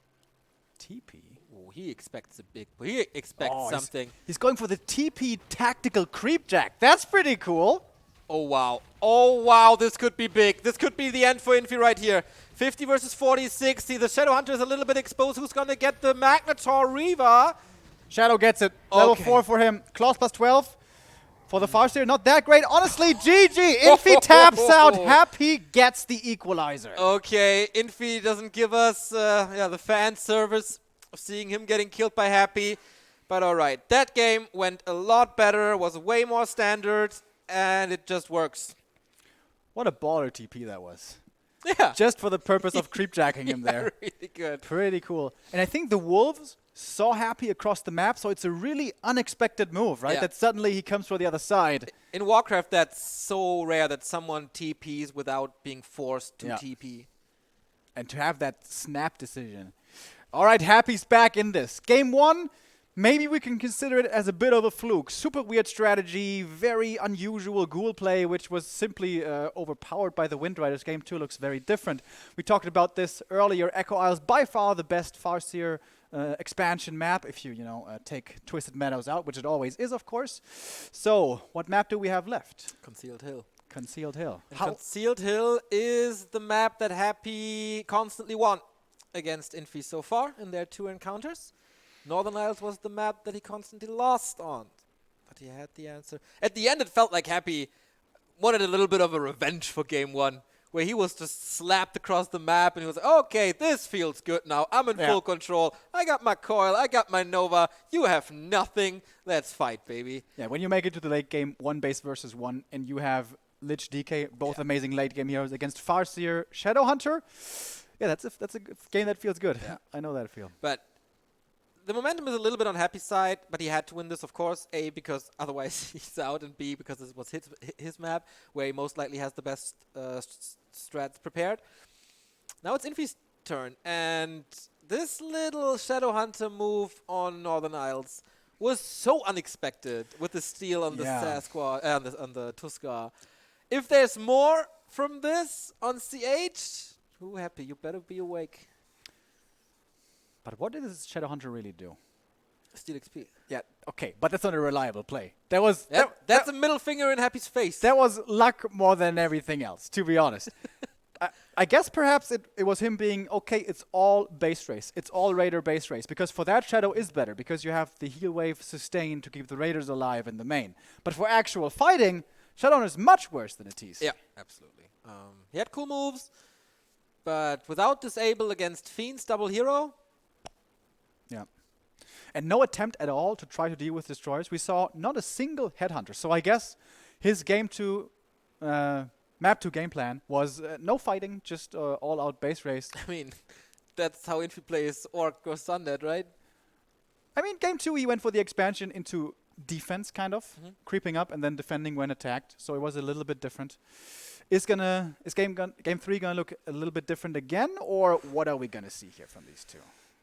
TP? Oh, he expects a big... He expects something. He's going for the TP Tactical Creepjack. That's pretty cool. Oh, wow. Oh, wow. This could be big. This could be the end for Infi right here. 50 versus 40, 60. The Shadow Hunter is a little bit exposed. Who's going to get the Magnetar Reaver? Shadow gets it. Level 4 for him. Claws plus 12. For the Farseer, not that great. Honestly, GG. Infi taps out. Happy gets the equalizer. Okay, Infi doesn't give us the fan service of seeing him getting killed by Happy. But all right, that game went a lot better, was way more standard, and it just works. What a baller TP that was. Yeah. Just for the purpose of creepjacking him there. Really good. Pretty cool. And I think the Wolves saw Happy across the map, so it's a really unexpected move, right? Yeah. That suddenly he comes from the other side. In Warcraft, that's so rare that someone TPs without being forced to TP. And to have that snap decision. All right, Happy's back in this. Game 1, maybe we can consider it as a bit of a fluke. Super weird strategy, very unusual ghoul play, which was simply overpowered by the Wind Riders. Game 2 looks very different. We talked about this earlier. Echo Isles, by far the best Farseer expansion map, if you take Twisted Meadows out, which it always is, of course. So, what map do we have left? Concealed Hill. Concealed Hill. Concealed Hill is the map that Happy constantly won against Infi so far in their 2 encounters. Northern Isles was the map that he constantly lost on. But he had the answer. At the end, it felt like Happy wanted a little bit of a revenge for game 1, where he was just slapped across the map and he was like, okay, this feels good now. I'm in full control. I got my coil. I got my Nova. You have nothing. Let's fight, baby. Yeah, when you make it to the late game, 1 base versus 1, and you have Lich DK, both amazing late game heroes against Farseer, Shadow Hunter. Yeah, that's a game that feels good. Yeah. I know that feel. But the momentum is a little bit on Happy's side, but he had to win this, of course. A, because otherwise he's out, and B, because this was his map, where he most likely has the best strats prepared. Now it's Infi's turn, and this little Shadow Hunter move on Northern Isles was so unexpected with the steal on the Sasquatch, on the Tuskar. If there's more from this on CH, ooh, Happy, you better be awake. But what did this Shadow Hunter really do? Steal XP. Yeah, okay, but that's not a reliable play. That was that's a middle finger in Happy's face. That was luck more than everything else, to be honest. I guess perhaps it was him being, okay, it's all base race. It's all Raider base race. Because for that, Shadow is better. Because you have the heal wave sustained to keep the Raiders alive in the main. But for actual fighting, Shadow is much worse than it is. Yeah, absolutely. He had cool moves. But without disable against Fiend's double hero... Yeah. And no attempt at all to try to deal with destroyers. We saw not a single headhunter. So I guess his map 2 game plan was no fighting, just all-out base race. I mean, that's how Infi plays Orc or Sundead, right? I mean, game 2 he went for the expansion into defense, kind of, creeping up and then defending when attacked. So it was a little bit different. Is game 3 gonna look a little bit different again, or what are we gonna see here from these two?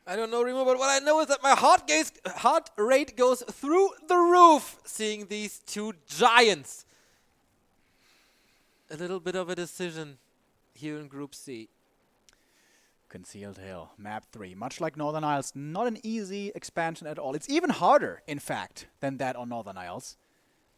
I don't know, Remo, but what I know is that my heart rate goes through the roof seeing these 2 giants. A little bit of a decision here in Group C. Concealed Hill, map 3. Much like Northern Isles, not an easy expansion at all. It's even harder, in fact, than that on Northern Isles.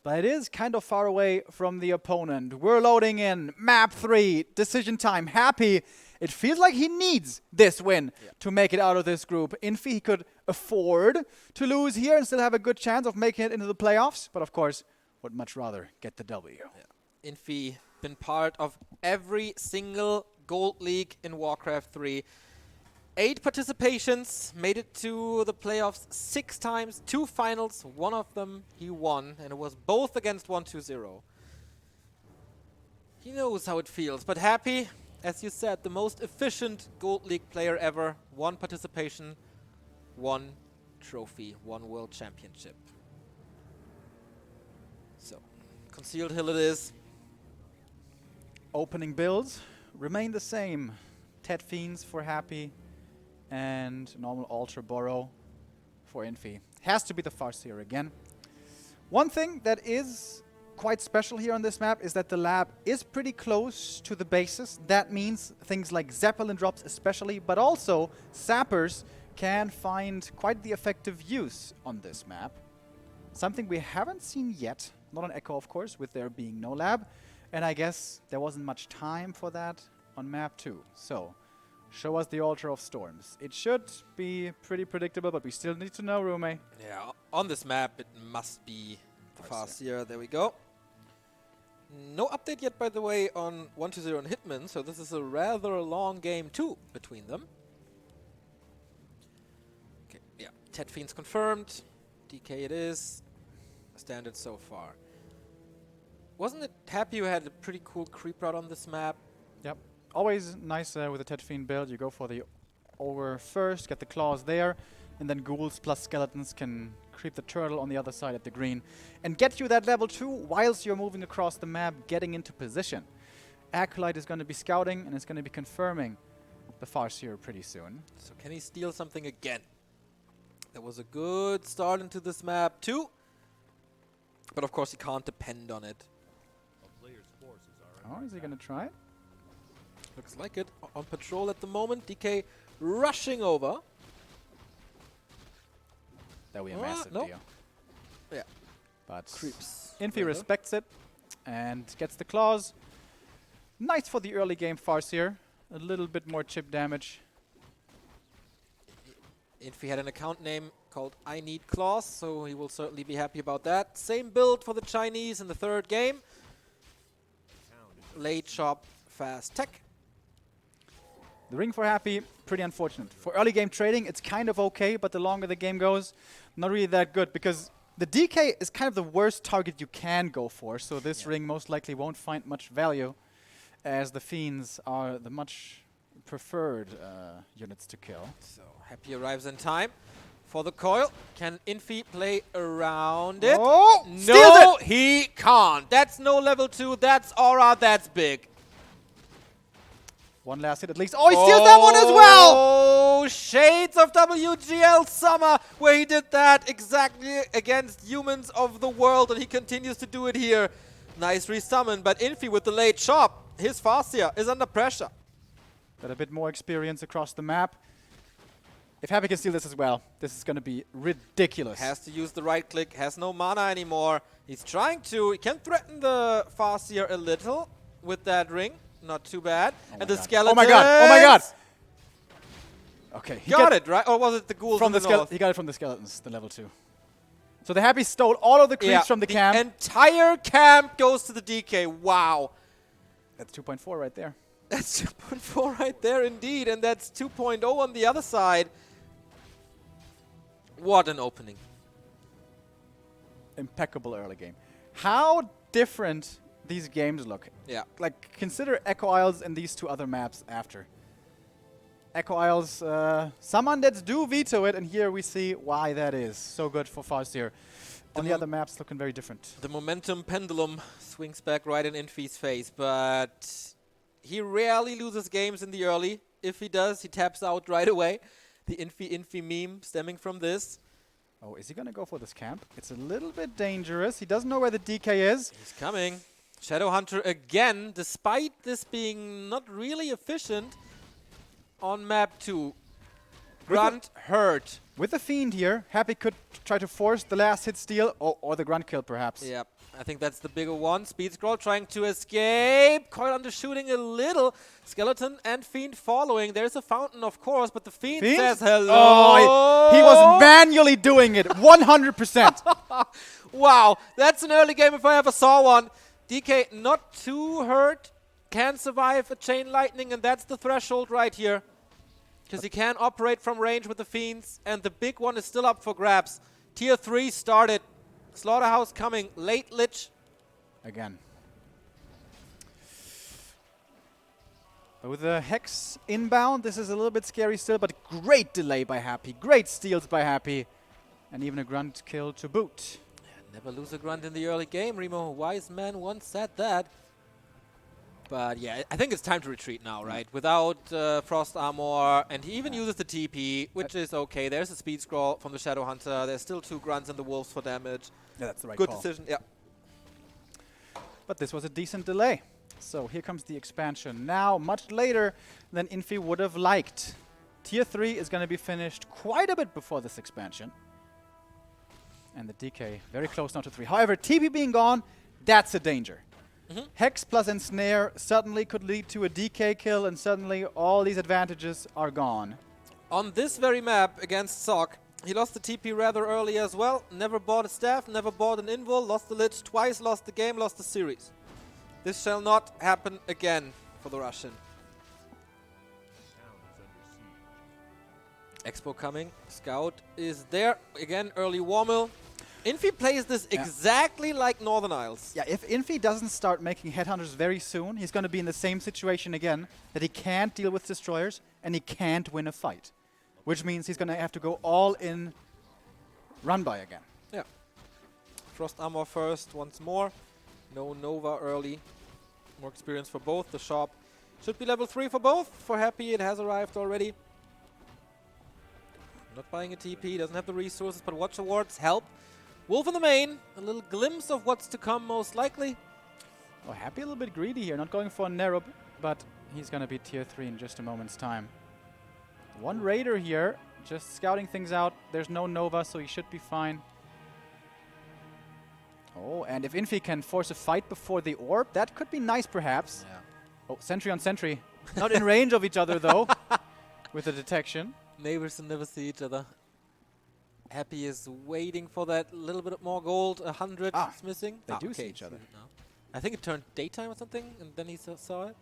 But it is kind of far away from the opponent. We're loading in map 3, decision time. Happy. It feels like he needs this win to make it out of this group. Infi, he could afford to lose here and still have a good chance of making it into the playoffs. But of course, would much rather get the W. Yeah. Infi been part of every single Gold League in Warcraft 3. 8 participations, made it to the playoffs 6 times, 2 finals, one of them he won, and it was both against 120. He knows how it feels, but happy, as you said, the most efficient Gold League player ever. 1 participation, 1 trophy, 1 world championship. So, Concealed Hill it is. Opening builds remain the same. Ted Fiends for Happy and normal Ultra Burrow for Infi. Has to be the Farseer again. One thing that is quite special here on this map is that the lab is pretty close to the bases. That means things like Zeppelin drops especially, but also Sappers can find quite the effective use on this map. Something we haven't seen yet, not on Echo of course, with there being no lab. And I guess there wasn't much time for that on map 2. So, show us the Altar of Storms. It should be pretty predictable, but we still need to know, Rome. Yeah, on this map it must be the Farseer. There we go. No update yet, by the way, on 120 and Hitman, so this is a rather long game too between them. Okay, yeah, Ted Fiends confirmed. DK it is. Standard so far. Wasn't it Happy who had a pretty cool creep route on this map? Yep. Always nice with a Ted Fiend build. You go for the ogre first, get the claws there, and then ghouls plus skeletons can creep the turtle on the other side at the green and get you that level 2 whilst you're moving across the map, getting into position. Acolyte is going to be scouting and is going to be confirming the Farseer pretty soon. So can he steal something again? That was a good start into this map too. But of course he can't depend on it. A player's forces are Oh, under is he going to attack. try it? Looks like it. On patrol at the moment. DK rushing over. That would be a massive no. deal. Yeah. But Creeps. Infi further. respects it and gets the claws. Nice for the early game Farseer. A little bit more chip damage. Infi had an account name called I Need Claws, so he will certainly be happy about that. Same build for the Chinese in the 3rd game. Late chop, fast tech. The ring for Happy, pretty unfortunate. For early game trading, it's kind of okay, but the longer the game goes, not really that good, because the DK is kind of the worst target you can go for, so this ring most likely won't find much value, as the Fiends are the much preferred units to kill. So Happy arrives in time for the coil. Can Infi play around it? Oh! No, he can't. That's no level 2. That's aura. That's big. One last hit at least. Oh, he steals that one as well! Oh, shades of WGL Summer, where he did that exactly against humans of the world, and he continues to do it here. Nice resummon, but Infi with the late chop. His Farseer is under pressure. Got a bit more experience across the map. If Happy can steal this as well, this is going to be ridiculous. Has to use the right click, has no mana anymore. He's trying to, he can threaten the Farseer a little with that ring. Not too bad. Oh And the God. skeleton. Oh my god! Oh my god! Okay, he Got it, right? Or was it the ghouls from in the north? He got it from the skeletons, the level 2. So the Happy stole all of the creeps from the camp. Entire camp goes to the DK. Wow. That's 2.4 right there. That's 2.4 right there indeed. And that's 2.0 on the other side. What an opening. Impeccable early game. How different these games look. Yeah. Like, consider Echo Isles and these 2 other maps after. Echo Isles, some undeads do veto it, and here we see why that is. So good for Farseer. On the other maps, looking very different. The momentum pendulum swings back right in Infi's face, but he rarely loses games in the early. If he does, he taps out right away. The Infi meme stemming from this. Oh, is he going to go for this camp? It's a little bit dangerous. He doesn't know where the DK is. He's coming. Shadowhunter again, despite this being not really efficient on map 2. Grunt hurt. With the Fiend here, Happy could try to force the last hit steal, or the Grunt kill perhaps. Yeah, I think that's the bigger one. Speed scroll trying to escape. Coil undershooting a little. Skeleton and Fiend following. There's a fountain, of course, but the Fiend says hello. Oh, he was manually doing it, 100%. Wow, that's an early game if I ever saw one. DK not too hurt can survive a chain lightning, and that's the threshold right here. Because he can operate from range with the Fiends, and the big one is still up for grabs. Tier 3 started. Slaughterhouse coming. Late Lich. Again. But with the Hex inbound, this is a little bit scary still, but great delay by Happy. Great steals by Happy. And even a grunt kill to boot. Never lose a grunt in the early game, Remo. Wise man once said that. But yeah, I think it's time to retreat now, right? Without Frost Armor, and he even uses the TP, which is okay. There's a speed scroll from the Shadow Hunter. There's still 2 grunts and the wolves for damage. Yeah, that's the right Good call. decision, yeah. But this was a decent delay. So here comes the expansion. Now, much later than Infi would have liked. Tier 3 is going to be finished quite a bit before this expansion. And the DK very close now to 3. However, TP being gone, that's a danger. Hex plus Ensnare suddenly could lead to a DK kill, and suddenly all these advantages are gone. On this very map against Sock, he lost the TP rather early as well. Never bought a staff, never bought an invul, lost the Lich twice, lost the game, lost the series. This shall not happen again for the Russian. Town is under siege. Expo coming. Scout is there. Again, early Warmill. Infi plays this exactly like Northern Isles. Yeah, if Infi doesn't start making headhunters very soon, he's going to be in the same situation again, that he can't deal with destroyers and he can't win a fight. Which means he's going to have to go all in run by again. Yeah. Frost Armor first once more. No Nova early. More experience for both. The shop should be level 3 for both. For Happy, it has arrived already. Not buying a TP, doesn't have the resources, but Watch Awards help. Wolf in the main, a little glimpse of what's to come most likely. Oh, Happy a little bit greedy here, not going for a Nerub, but he's going to be tier 3 in just a moment's time. One Raider here, just scouting things out. There's no Nova, so he should be fine. Oh, and if Infi can force a fight before the orb, that could be nice perhaps. Yeah. Oh, sentry on sentry. Not in range of each other though, with the detection. Neighbors will never see each other. Happy is waiting for that little bit more gold. 100 is missing. They do see okay, each other. No. I think it turned daytime or something, and then he saw it.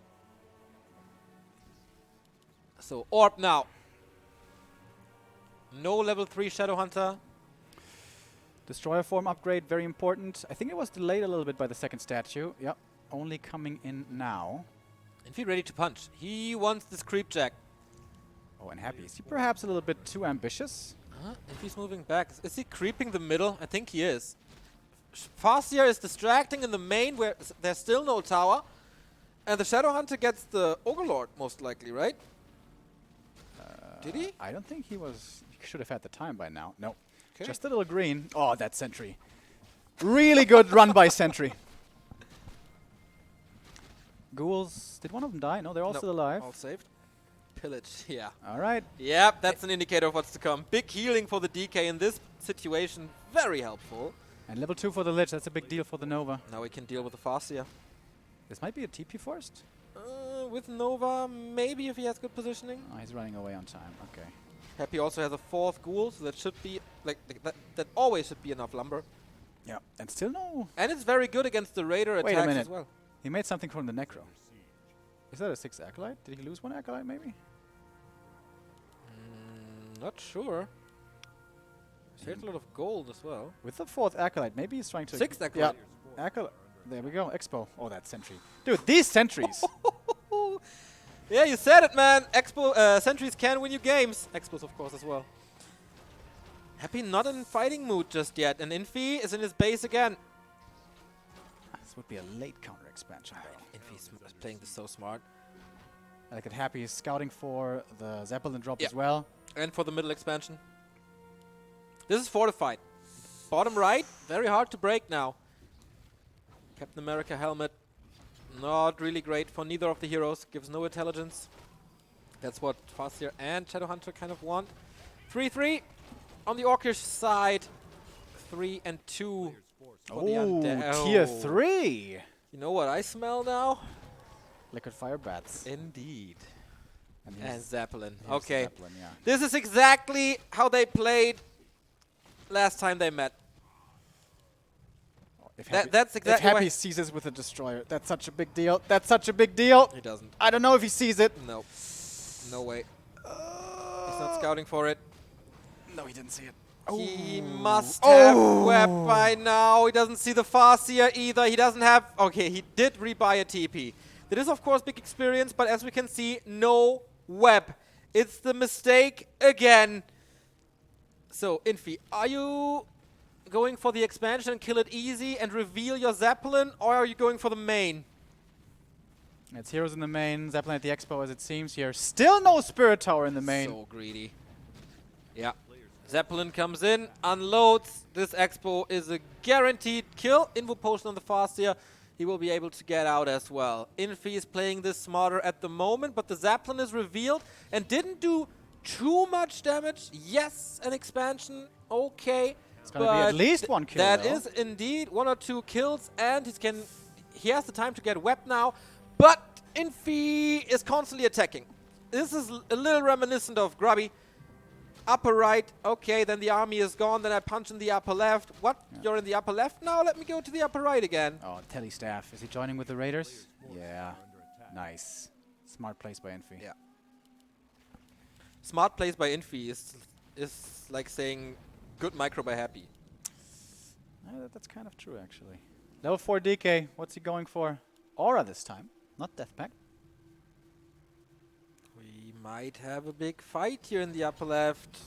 So, orb now. No level 3 Shadow Hunter. Destroyer form upgrade, very important. I think it was delayed a little bit by the second statue. Yep, only coming in now. Infi ready to punch. He wants this creep jack. Oh, and Happy. Is he perhaps a little bit too ambitious? Infi's moving back. Is he creeping the middle? I think he is. Farseer is distracting in the main where there's still no tower. And the Shadow Hunter gets the Overlord, most likely, right? Did he? I don't think he was... He should have had the time by now. No. Okay. Just a little green. Oh, that sentry. Really good run by sentry. Ghouls. Did one of them die? No, they're all still alive. All saved. Pillage, yeah. All right. Yep, that's an indicator of what's to come. Big healing for the DK in this situation. Very helpful. And level 2 for the Lich. That's a big deal for the Nova. Now we can deal with the Farseer. This might be a TP first. With Nova, maybe if he has good positioning. Oh, he's running away on time. Okay. Happy also has a 4th ghoul, so that should be like that always should be enough lumber. Yeah. And still no... And it's very good against the Raider Wait a attacks minute. as well. He made something from the Necro. Is that a 6th Acolyte? Did he lose one Acolyte maybe? Not sure. There's a lot of gold as well. With the 4th Acolyte, maybe he's trying to... 6th Acolyte. Yeah. Acolyte. There we go. Expo. Oh, that sentry. Dude, these sentries. Yeah, you said it, man. Expo sentries can win you games. Expos, of course, as well. Happy not in fighting mood just yet, and Infi is in his base again. This would be a late counter expansion, though. Infi's playing this so smart. I like it. Happy is scouting for the Zeppelin drop as well. And for the middle expansion. This is fortified. Bottom right, very hard to break now. Captain America helmet. Not really great for neither of the heroes. Gives no intelligence. That's what Farseer and Shadowhunter kind of want. 3-3 on the Orcish side. 3 and 2 for the undead. Oh, tier 3. You know what I smell now? Liquid fire bats. Indeed. And And Zeppelin. here's Okay. Zeppelin, yeah. This is exactly how they played last time they met. Oh, If That's exactly if Happy why sees with a destroyer, that's such a big deal. That's such a big deal. he doesn't. I don't know if he sees it. No. No way. He's not scouting for it. No, he didn't see it. He must have web by now. He doesn't see the Farseer either. He doesn't have... Okay, he did rebuy a TP. That is, of course, big experience, but as we can see, no web. It's the mistake again. So, Infi, are you going for the expansion and kill it easy and reveal your Zeppelin, or are you going for the main? It's heroes in the main, Zeppelin at the expo as it seems here. Still no Spirit Tower in the main. So greedy. Yeah. Zeppelin comes in, unloads. This expo is a guaranteed kill. Invo potion on the Farseer. He will be able to get out as well. Infi is playing this smarter at the moment, but the Zeppelin is revealed and didn't do too much damage. Yes, an expansion. Okay. It's going to be at least one kill. That though. is indeed 1 or 2 kills, and he has the time to get web now. But Infi is constantly attacking. This is a little reminiscent of Grubby. Upper right, okay, then the army is gone, then I punch in the upper left. What? Yeah. You're in the upper left now? Let me go to the upper right again. Oh, Telly Staff. Is he joining with the Raiders? Yeah. Nice. Smart plays by Infi. Yeah. Smart plays by Infi is like saying good micro by Happy. That's kind of true, actually. Level 4 DK. What's he going for? Aura this time, not Death Pact. We might have a big fight here in the upper left.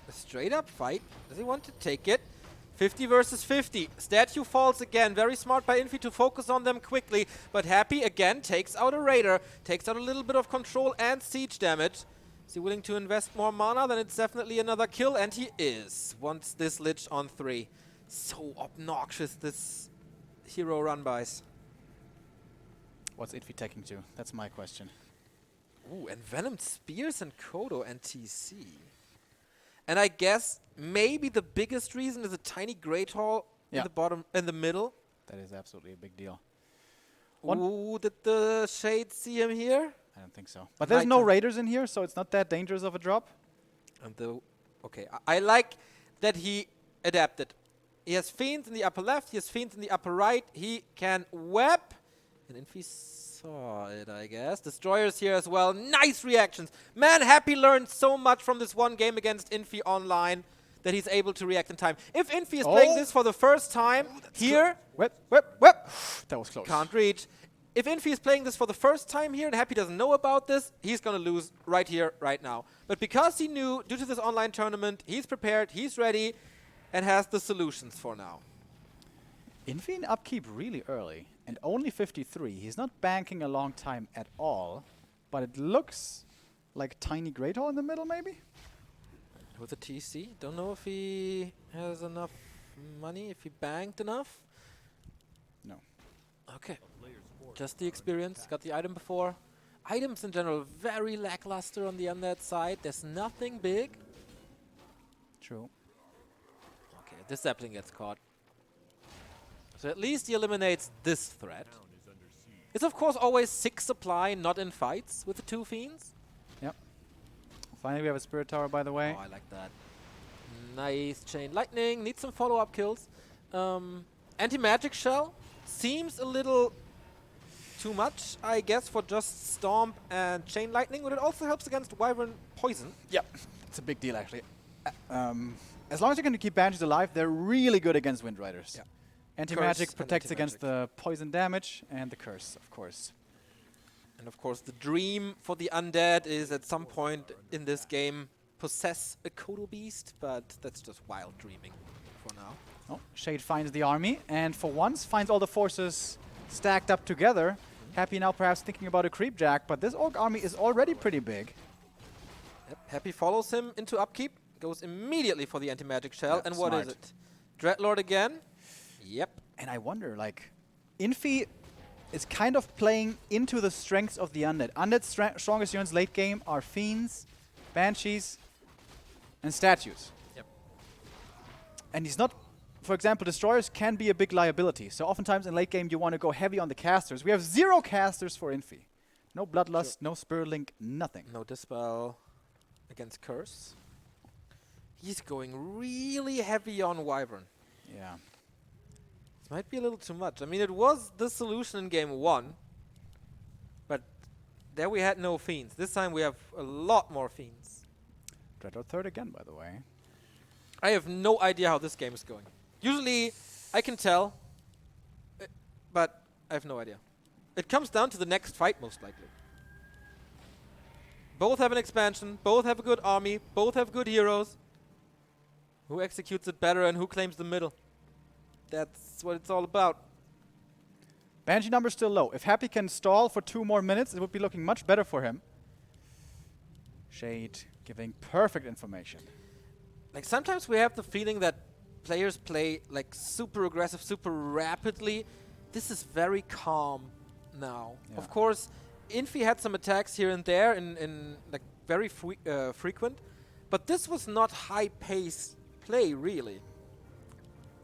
A straight up fight. Does he want to take it? 50 versus 50. Statue falls again. Very smart by Infi to focus on them quickly. But Happy again takes out a Raider. Takes out a little bit of control and siege damage. Is he willing to invest more mana? Then it's definitely another kill. And he is. Wants this Lich on 3. So obnoxious, this hero run-bys. What's Infi taking to? That's my question. Ooh, and Venomed Spears and Kodo and TC. And I guess maybe the biggest reason is a tiny Great Hall in the bottom, in the middle. That is absolutely a big deal. Ooh, did the Shade see him here? I don't think so. But there's no Raiders in here, so it's not that dangerous of a drop. And okay, I like that he adapted. He has Fiends in the upper left, he has Fiends in the upper right. He can web. And Infi saw it, I guess. Destroyers here as well. Nice reactions. Man, Happy learned so much from this one game against Infi online that he's able to react in time. If Infi is playing this for the first time here... Whip. That was close. Can't reach. If Infi is playing this for the first time here and Happy doesn't know about this, he's going to lose right here, right now. But because he knew, due to this online tournament, he's prepared, he's ready, and has the solutions for now. Infi in upkeep really early, and only 53. He's not banking a long time at all, but it looks like tiny Great Hall in the middle, maybe? With a TC, don't know if he has enough money, if he banked enough. No. Okay, just the experience, got the item before. Items in general, very lackluster on the undead side. There's nothing big. True. Okay, this sapling gets caught. So at least he eliminates this threat. It's of course always 6 supply, not in fights with the 2 fiends. Yep. Finally we have a Spirit Tower, by the way. Oh, I like that. Nice Chain Lightning, needs some follow-up kills. Anti-Magic Shell seems a little too much, I guess, for just Stomp and Chain Lightning, but it also helps against Wyvern Poison. Yep. It's a big deal, actually. As long as you can keep Banshees alive, they're really good against Wind Riders. Yeah. Anti-magic protects against the poison damage and the curse, of course. And of course, the dream for the undead is at some point in this game possess a Kodo Beast, but that's just wild dreaming for now. Oh, Shade finds the army, and for once finds all the forces stacked up together. Happy now perhaps thinking about a creep jack, but this Orc army is already pretty big. Yep. Happy follows him into upkeep, goes immediately for the anti-magic shell, and what is it? Dreadlord again? Yep. And I wonder, like, Infi is kind of playing into the strengths of the undead. Undead's strongest units late game are Fiends, Banshees, and Statues. Yep. And he's not, for example, Destroyers can be a big liability. So oftentimes in late game you want to go heavy on the casters. We have 0 casters for Infi. No Bloodlust, no Spirit Link, nothing. No Dispel against Curse. He's going really heavy on Wyvern. Yeah. This might be a little too much. I mean, it was the solution in game 1, but there we had no fiends. This time we have a lot more fiends. Dreadlord third again, by the way. I have no idea how this game is going. Usually, I can tell, but I have no idea. It comes down to the next fight, most likely. Both have an expansion, both have a good army, both have good heroes. Who executes it better and who claims the middle? That's what it's all about. Banshee number still low. If Happy can stall for 2 more minutes, it would be looking much better for him. Shade giving perfect information. Like, sometimes we have the feeling that players play like super aggressive, super rapidly. This is very calm now. Yeah. Of course, Infi had some attacks here and there in like very frequent, but this was not high-paced play, really.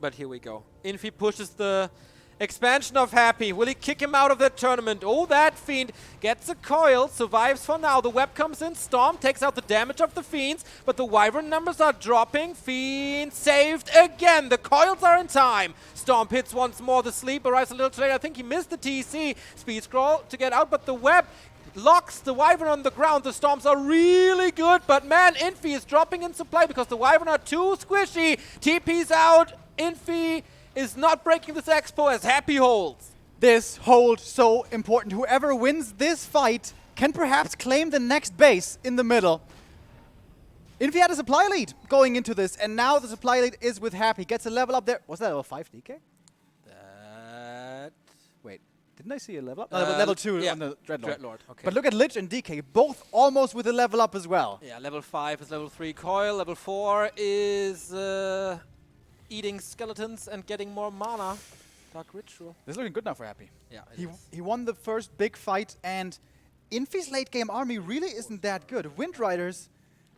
But here we go. Infi pushes the expansion of Happy. Will he kick him out of the tournament? Oh, that Fiend gets a coil, survives for now. The web comes in, Storm takes out the damage of the Fiends, but the Wyvern numbers are dropping. Fiend saved again. The coils are in time. Storm hits once more. The sleep arrives a little too late. I think he missed the TC. Speed scroll to get out, but the web locks the Wyvern on the ground. The Storms are really good, but man, Infi is dropping in supply because the Wyvern are too squishy. TP's out. Infi is not breaking this expo as Happy holds. This hold so important. Whoever wins this fight can perhaps claim the next base in the middle. Infi had a supply lead going into this, and now the supply lead is with Happy. Gets a level up there. Was that level 5 DK? Wait, didn't I see a level up? No, level 2 yeah, on the Dreadlord. Okay. But look at Lich and DK, both almost with a level up as well. Yeah, level 5 is level 3 coil. Level 4 is eating skeletons and getting more mana. Dark Ritual. This is looking good now for Happy. Yeah, He won the first big fight, and Infi's late game army really isn't that good. Wind Riders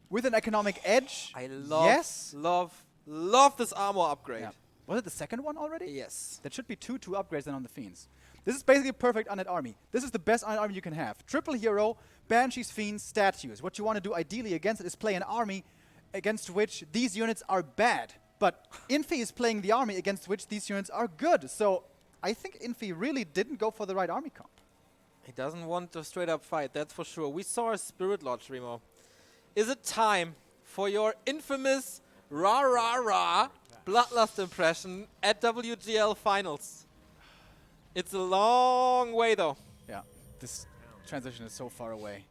with an economic edge. I love, yes. love this armor upgrade. Yeah. Was it the second one already? Yes. That should be two upgrades then on the Fiends. This is basically a perfect undead army. This is the best undead army you can have. Triple hero, Banshees, Fiends, statues. What you want to do ideally against it is play an army against which these units are bad. But Infi is playing the army against which these units are good. So I think Infi really didn't go for the right army comp. He doesn't want a straight up fight, that's for sure. We saw a Spirit Lodge, Remo. Is it time for your infamous rah-rah-rah Bloodlust impression at WGL Finals? It's a long way, though. Yeah, this transition is so far away.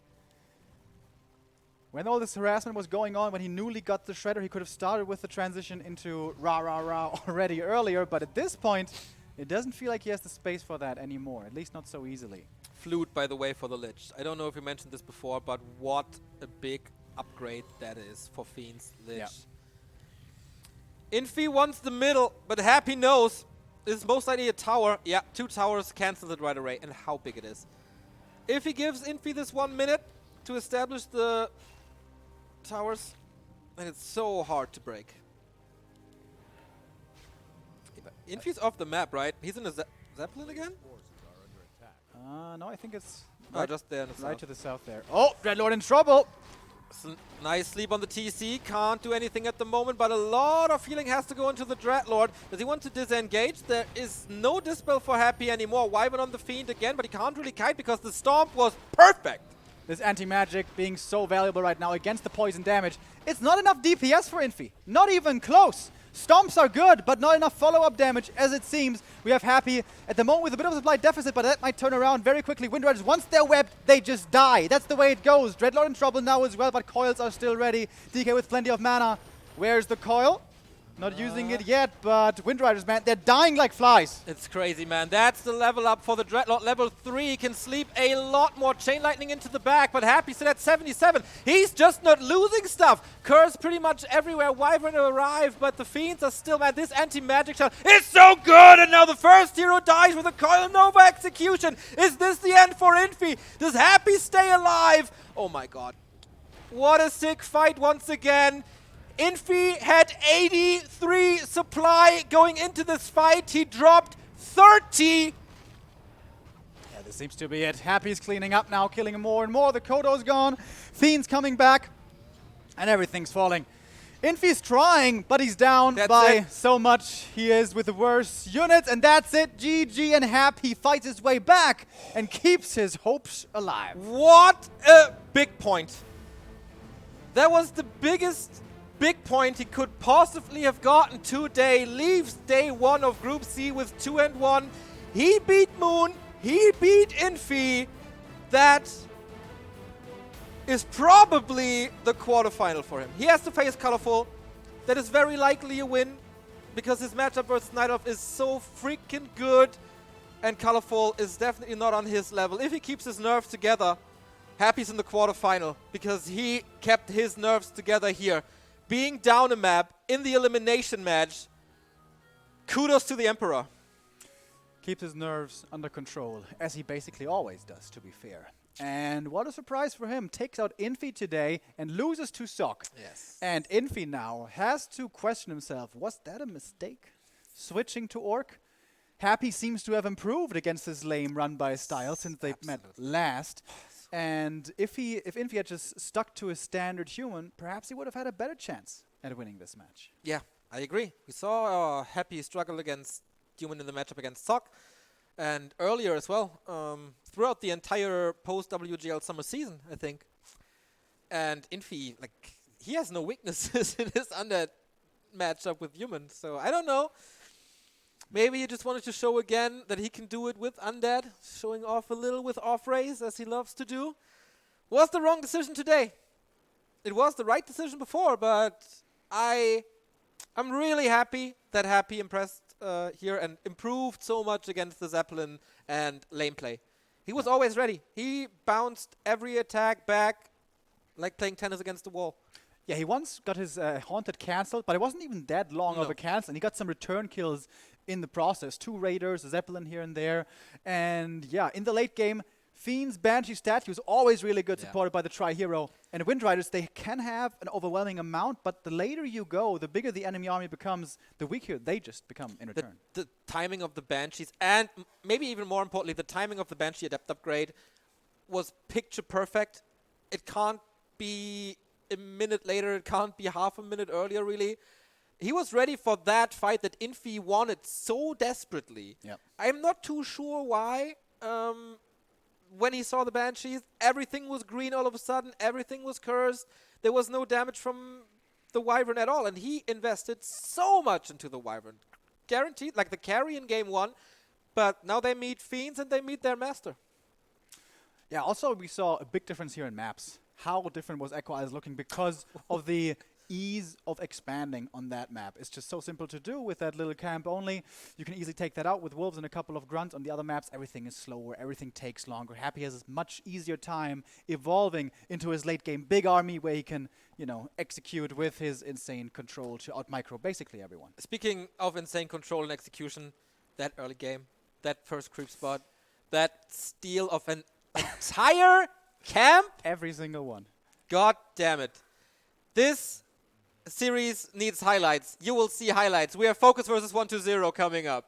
When all this harassment was going on, when he newly got the Shredder, he could have started with the transition into rah-rah-rah already earlier, but at this point, it doesn't feel like he has the space for that anymore, at least not so easily. Flute, by the way, for the Lich. I don't know if you mentioned this before, but what a big upgrade that is for Fiend's Lich. Yeah. Infi wants the middle, but Happy knows this is most likely a tower. Yeah, 2 towers cancel it right away, and how big it is. If he gives Infi this 1 minute to establish the towers, then it's so hard to break. Infi's off the map, right? He's in a Zeppelin again? No, I think it's Oh, just there in the right south. to the south there. Oh, Dreadlord in trouble! Nice sleep on the TC. Can't do anything at the moment, but a lot of healing has to go into the Dreadlord. Does he want to disengage? There is no Dispel for Happy anymore. Wyvern on the Fiend again, but he can't really kite because the Stomp was perfect. This anti-magic being so valuable right now against the poison damage. It's not enough DPS for Infi. Not even close. Stomps are good, but not enough follow-up damage, as it seems. We have Happy at the moment with a bit of a supply deficit, but that might turn around very quickly. Wind Riders, once they're webbed, they just die. That's the way it goes. Dreadlord in trouble now as well, but coils are still ready. DK with plenty of mana. Where's the coil? Not using it yet, but Wind Riders, man, they're dying like flies. It's crazy, man. That's the level up for the Dreadlord. Level 3 can sleep a lot more. Chain Lightning into the back, but Happy still at 77. He's just not losing stuff. Curse pretty much everywhere. Wyvern arrived, but the Fiends are still, man. This anti-magic shot is so good, and now the first hero dies with a Coil Nova execution. Is this the end for Infi? Does Happy stay alive? Oh my god. What a sick fight once again. Infi had 83 supply going into this fight. He dropped 30. Yeah, this seems to be it. Happy's cleaning up now, killing more and more. The Kodo's gone. Fiend's coming back. And everything's falling Infi's trying, but he's down That's by it. so much. He is with the worst units, and that's it. GG and Happy fights his way back and keeps his hopes alive. What a big point. That was the biggest big point he could possibly have gotten today. Leaves day one of Group C with 2-1. He beat Moon. He beat Infi. That is probably the quarterfinal for him. He has to face Colorful. That is very likely a win because his matchup versus Night Elf is so freaking good, and Colorful is definitely not on his level. If he keeps his nerves together, Happy's in the quarterfinal because he kept his nerves together here. Being down a map in the elimination match, kudos to the Emperor. Keeps his nerves under control, as he basically always does, to be fair. And what a surprise for him. Takes out Infi today and loses to Sok. Yes. And Infi now has to question himself, was that a mistake? Switching to Orc? Happy seems to have improved against his lame run-by style since they met last. And if Infi had just stuck to his standard human, perhaps he would have had a better chance at winning this match. Yeah, I agree. We saw Happy struggle against human in the matchup against Sok. And earlier as well, throughout the entire post-WGL summer season, I think. And Infi, like, he has no weaknesses in his undead matchup with humans. So I don't know. Maybe he just wanted to show again that he can do it with undead, showing off a little with off-rays, as he loves to do. Was the wrong decision today. It was the right decision before, but I'm really happy that Happy impressed here and improved so much against the Zeppelin and lane play. He was always ready. He bounced every attack back like playing tennis against the wall. Yeah, he once got his Haunted cancelled, but it wasn't even that long of No. a cancel. And he got some return kills in the process. 2 Raiders, a Zeppelin here and there. And yeah, in the late game, Fiend's Banshee statue is always really good, Yeah. supported by the Tri-Hero. And Wind Riders, they can have an overwhelming amount, but the later you go, the bigger the enemy army becomes, the weaker they just become in return. The timing of the Banshees, and maybe even more importantly, the timing of the Banshee Adept upgrade was picture perfect. It can't be a minute later, it can't be half a minute earlier, really. He was ready for that fight that Infi wanted so desperately. Yep. I'm not too sure why. When he saw the Banshees, everything was green all of a sudden, everything was cursed. There was no damage from the Wyvern at all, and he invested so much into the Wyvern. Guaranteed, like the carry in game 1, but now they meet Fiends and they meet their master. Yeah, also we saw a big difference here in maps. How different was Echo Eyes looking because of the ease of expanding on that map. It's just so simple to do with that little camp only. You can easily take that out with Wolves and a couple of Grunts. On the other maps, everything is slower, everything takes longer. Happy has a much easier time evolving into his late game big army where he can, you know, execute with his insane control to out-micro basically everyone. Speaking of insane control and execution, that early game, that first creep spot, that steal of an entire camp, Every single one. god damn it. This series needs highlights. You will see highlights. We have Focus versus 120 coming up.